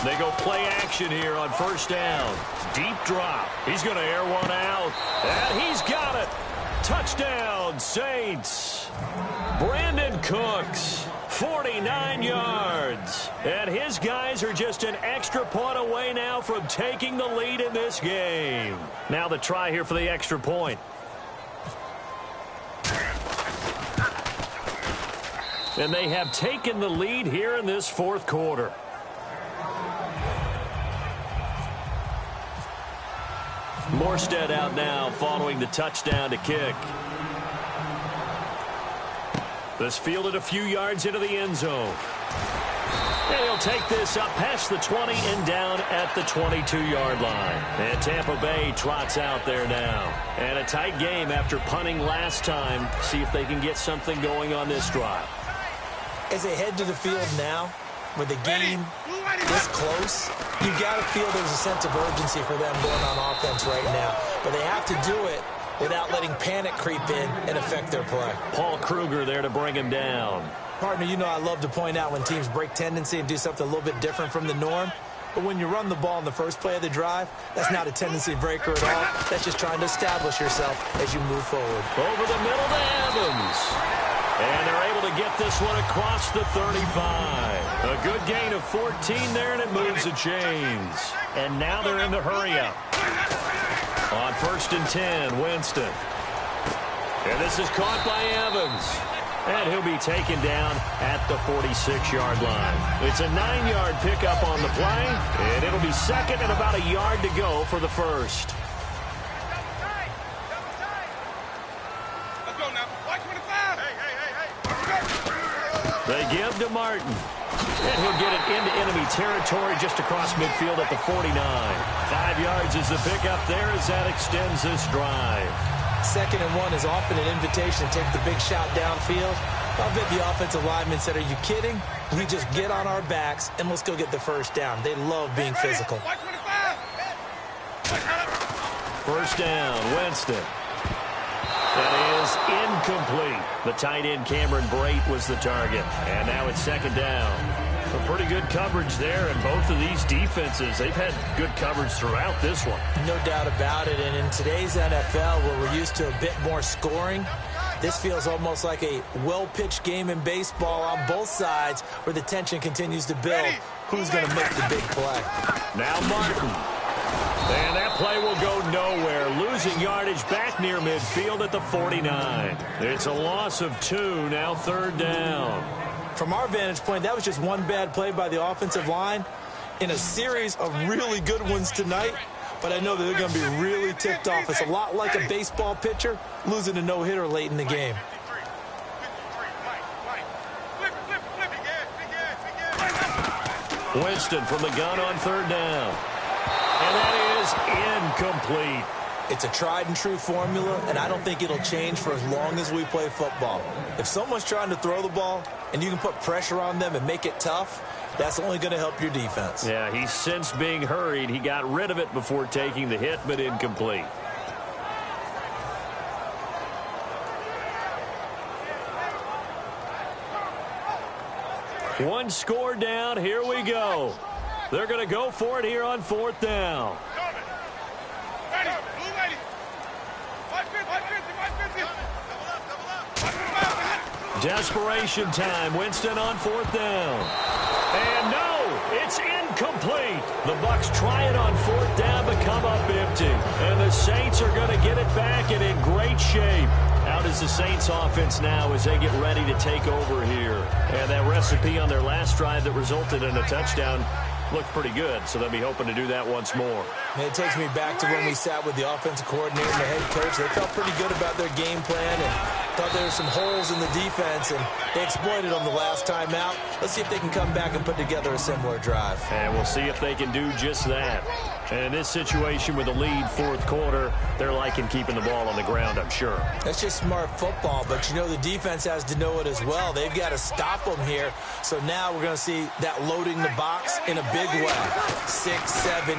They go play action here on 1st down. Deep drop. He's going to air one out. And he's got it. Touchdown, Saints. Brandon Cooks. 49 yards. And his guys are just an extra point away now from taking the lead in this game. Now the try here for the extra point. And they have taken the lead here in this fourth quarter. Morstead out now following the touchdown to kick. This fielded a few yards into the end zone. And he'll take this up past the 20 and down at the 22-yard line. And Tampa Bay trots out there now. And a tight game after punting last time. See if they can get something going on this drive. As they head to the field now, with the game this close, you've got to feel there's a sense of urgency for them going on offense right now. But they have to do it without letting panic creep in and affect their play. Paul Kruger there to bring him down. Partner, you know I love to point out when teams break tendency and do something a little bit different from the norm. But when you run the ball in the first play of the drive, that's not a tendency breaker at all. That's just trying to establish yourself as you move forward. Over the middle to Evans. And they're able to get this one across the 35. A good gain of 14 there, and it moves the chains. And now they're in the hurry-up. On 1st and 10, Winston. And this is caught by Evans. And he'll be taken down at the 46-yard line. It's a 9-yard pickup on the play, and it'll be second and about a yard to go for the first. Let's go now. Watch 25. Hey. They give to Martin. And he'll get it into enemy territory just across midfield at the 49. 5 yards is the pickup there as that extends this drive. 2nd and 1 is often an invitation to take the big shot downfield. I bet the offensive lineman said, are you kidding? We just get on our backs and let's go get the first down. They love being physical. First down, Winston. That is incomplete. The tight end, Cameron Brate, was the target. And now it's 2nd down. A pretty good coverage there, and both of these defenses, they've had good coverage throughout this one. No doubt about it, and in today's NFL, where we're used to a bit more scoring, this feels almost like a well-pitched game in baseball on both sides where the tension continues to build. Who's going to make the big play? Now Martin. And that play will go nowhere. Losing yardage back near midfield at the 49. It's a loss of 2, now 3rd down. From our vantage point, that was just one bad play by the offensive line in a series of really good ones tonight. But I know that they're going to be really ticked off. It's a lot like a baseball pitcher losing a no-hitter late in the game. Winston from the gun on 3rd down. And that is incomplete. It's a tried-and-true formula, and I don't think it'll change for as long as we play football. If someone's trying to throw the ball and you can put pressure on them and make it tough, that's only going to help your defense. Yeah, he's since being hurried. He got rid of it before taking the hit, but incomplete. One score down. Here we go. They're going to go for it here on 4th down. Desperation time. Winston on 4th down. And no, it's incomplete. The Bucs try it on 4th down, but come up empty. And the Saints are going to get it back and in great shape. Out is the Saints offense now as they get ready to take over here. And that recipe on their last drive that resulted in a touchdown looked pretty good, so they'll be hoping to do that once more. And it takes me back to when we sat with the offensive coordinator and the head coach. They felt pretty good about their game plan and thought there were some holes in the defense, and they exploited them the last time out. Let's see if they can come back and put together a similar drive. And we'll see if they can do just that. And in this situation with a lead 4th quarter, they're liking keeping the ball on the ground, I'm sure. That's just smart football, but you know the defense has to know it as well. They've got to stop them here. So now we're going to see that loading the box in a big way. 6, 7, 8,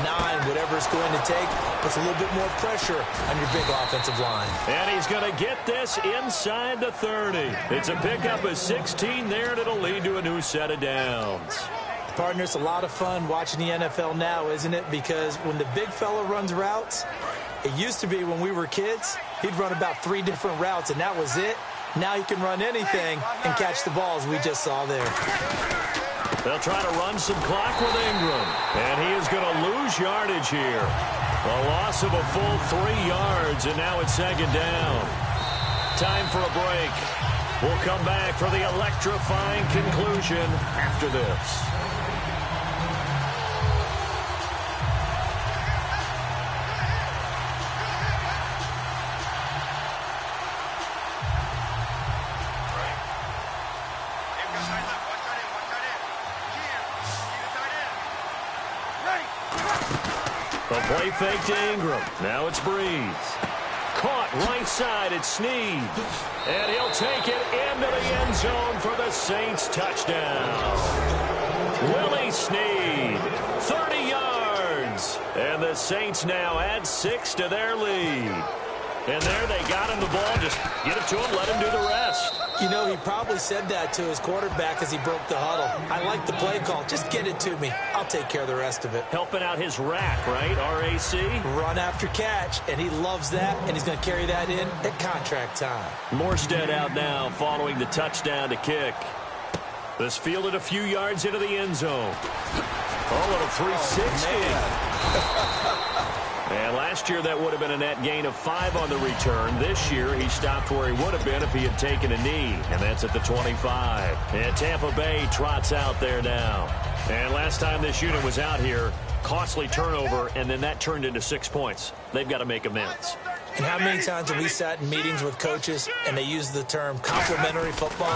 9, whatever it's going to take, puts a little bit more pressure on your big offensive line. And he's going to get this inside the 30. It's a pickup of 16 there, and it'll lead to a new set of downs. Partner, it's a lot of fun watching the NFL now, isn't it? Because when the big fella runs routes, it used to be when we were kids, he'd run about 3 different routes, and that was it. Now he can run anything and catch the balls we just saw there. They'll try to run some clock with Ingram. And he is going to lose yardage here. A loss of a full 3 yards, and now it's second down. Time for a break. We'll come back for the electrifying conclusion after this. A play fake to Ingram. Now it's Breeze. Caught right side. It's Snead. And he'll take it into the end zone for the Saints touchdown. Willie Snead, 30 yards. And the Saints now add 6 to their lead. And there they got him the ball. Just get it to him, let him do the rest. You know, he probably said that to his quarterback as he broke the huddle. I like the play call. Just get it to me. I'll take care of the rest of it. Helping out his rack, right? R-A-C? Run after catch, and he loves that, and he's going to carry that in at contract time. Morstead out now following the touchdown to kick. This fielded a few yards into the end zone. Oh, and a 360. And last year, that would have been a net gain of 5 on the return. This year, he stopped where he would have been if he had taken a knee, and that's at the 25. And Tampa Bay trots out there now. And last time this unit was out here, costly turnover, and then that turned into 6 points. They've got to make amends. And how many times have we sat in meetings with coaches and they use the term complementary football?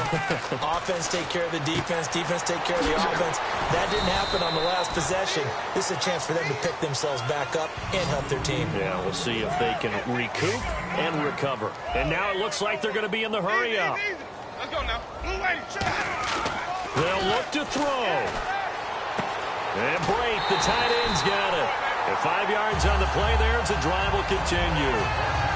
Offense take care of the defense, defense take care of the offense. That didn't happen on the last possession. This is a chance for them to pick themselves back up and help their team. Yeah, we'll see if they can recoup and recover. And now it looks like they're going to be in the hurry up. Let's go now. They'll look to throw. And break. The tight end's got it. And 5 yards on the play there as the drive will continue.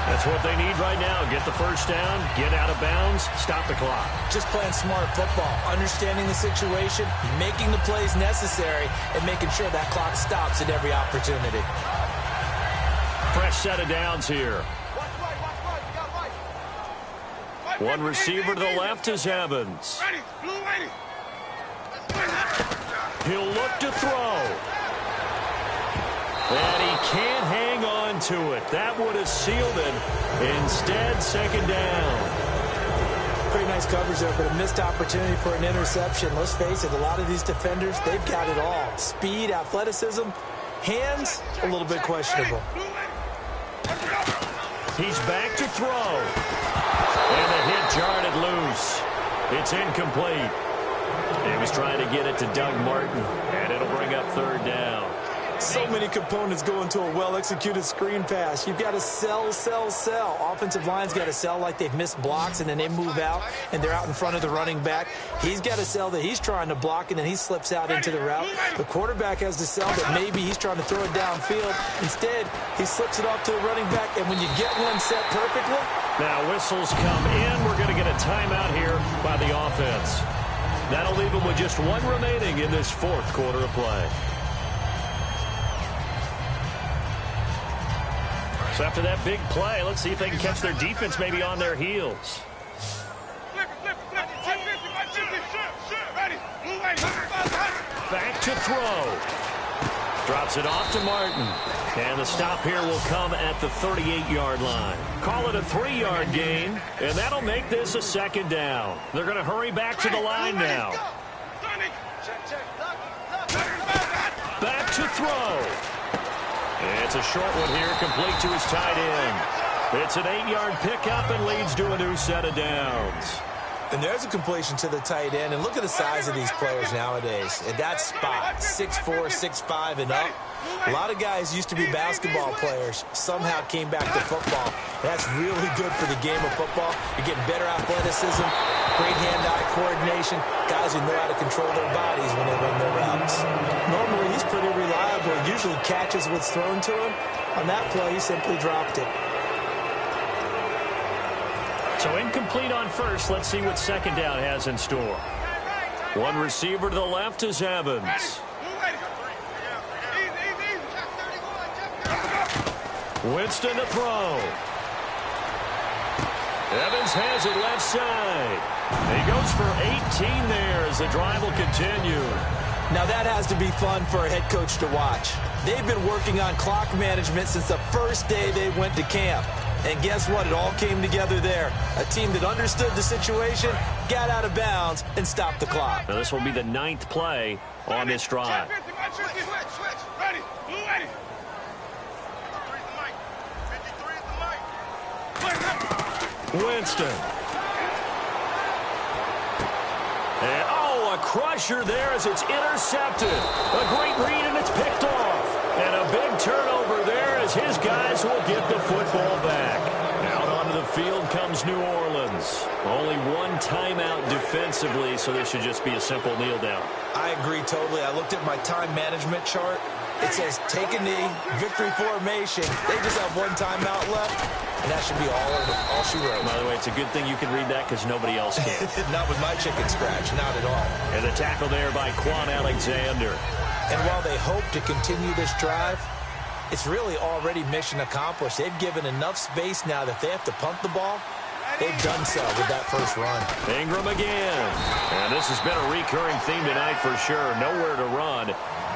That's what they need right now. Get the first down, get out of bounds, stop the clock. Just playing smart football, understanding the situation, making the plays necessary, and making sure that clock stops at every opportunity. Fresh set of downs here. One receiver to the left is Evans. He'll look to throw. And he can't hang on to it. That would have sealed it. Instead, second down. Pretty nice coverage there, but a missed opportunity for an interception. Let's face it, a lot of these defenders, they've got it all. Speed, athleticism, hands, a little bit questionable. He's back to throw. And the hit jarred it loose. It's incomplete. He was trying to get it to Doug Martin, and it'll bring up third down. So many components go into a well-executed screen pass. You've got to sell. Offensive line's got to sell like they've missed blocks, and then they move out, and they're out in front of the running back. He's got to sell that he's trying to block, and then he slips out into the route. The quarterback has to sell that maybe he's trying to throw it downfield. Instead, he slips it off to the running back, and when you get one set perfectly. Now whistles come in. We're going to get a timeout here by the offense. That'll leave them with just one remaining in this fourth quarter of play. So after that big play, let's see if they can catch their defense maybe on their heels. Back to throw. Drops it off to Martin. And the stop here will come at the 38-yard line. Call it a 3-yard gain, and that'll make this a second down. They're going to hurry back to the line now. Back to throw. It's a short one here, complete to his tight end. It's an 8-yard pickup and leads to a new set of downs. And there's a completion to the tight end. And look at the size of these players nowadays. At that spot, 6'4", 6'5", and up. A lot of guys used to be basketball players, somehow came back to football. That's really good for the game of football. You're getting better athleticism, great hand-eye coordination, guys who know how to control their bodies when they run their routes. Normally, he's pretty reliable. Usually catches what's thrown to him. On that play, he simply dropped it. So incomplete on first. Let's see what second down has in store. One receiver to the left is Evans. Winston to throw. Evans has it left side. He goes for 18 there as the drive will continue. Now that has to be fun for a head coach to watch. They've been working on clock management since the first day they went to camp. And guess what? It all came together there. A team that understood the situation, got out of bounds, and stopped the clock. Now this will be the 9th play on this drive. Switch. Ready. Blue ready. Winston. And, a crusher there as it's intercepted. A great read, and it's picked off. And a big turnover there as his guys will get the football back. Out onto the field comes New Orleans. Only one timeout defensively, so this should just be a simple kneel down. I agree totally. I looked at my time management chart. It says take a knee, victory formation. They just have one timeout left, and that should be all she wrote. By the way, it's a good thing you can read that because nobody else can. Not with my chicken scratch, not at all. And the tackle there by Quan Alexander. And while they hope to continue this drive, it's really already mission accomplished. They've given enough space now that they have to punt the ball. They've done so with that first run. Ingram again. And this has been a recurring theme tonight for sure. Nowhere to run.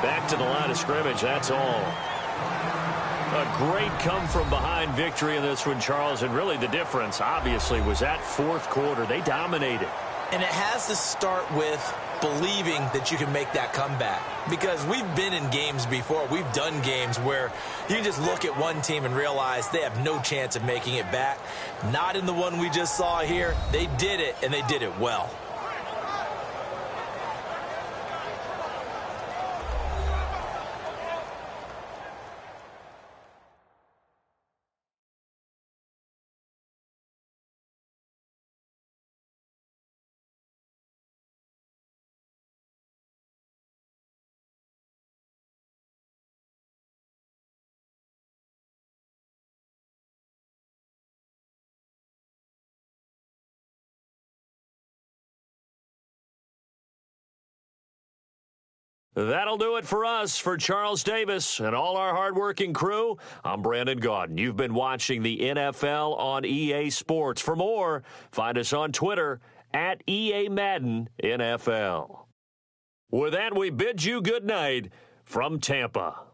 Back to the line of scrimmage, that's all. A great come-from-behind victory in this one, Charles. And really the difference, obviously, was that fourth quarter. They dominated. And it has to start with believing that you can make that comeback. Because we've been in games before. We've done games where you can just look at one team and realize they have no chance of making it back. Not in the one we just saw here. They did it, and they did it well. That'll do it for us. For Charles Davis and all our hardworking crew, I'm Brandon Gaudin. You've been watching the NFL on EA Sports. For more, find us on Twitter at EA Madden NFL. With that, we bid you good night from Tampa.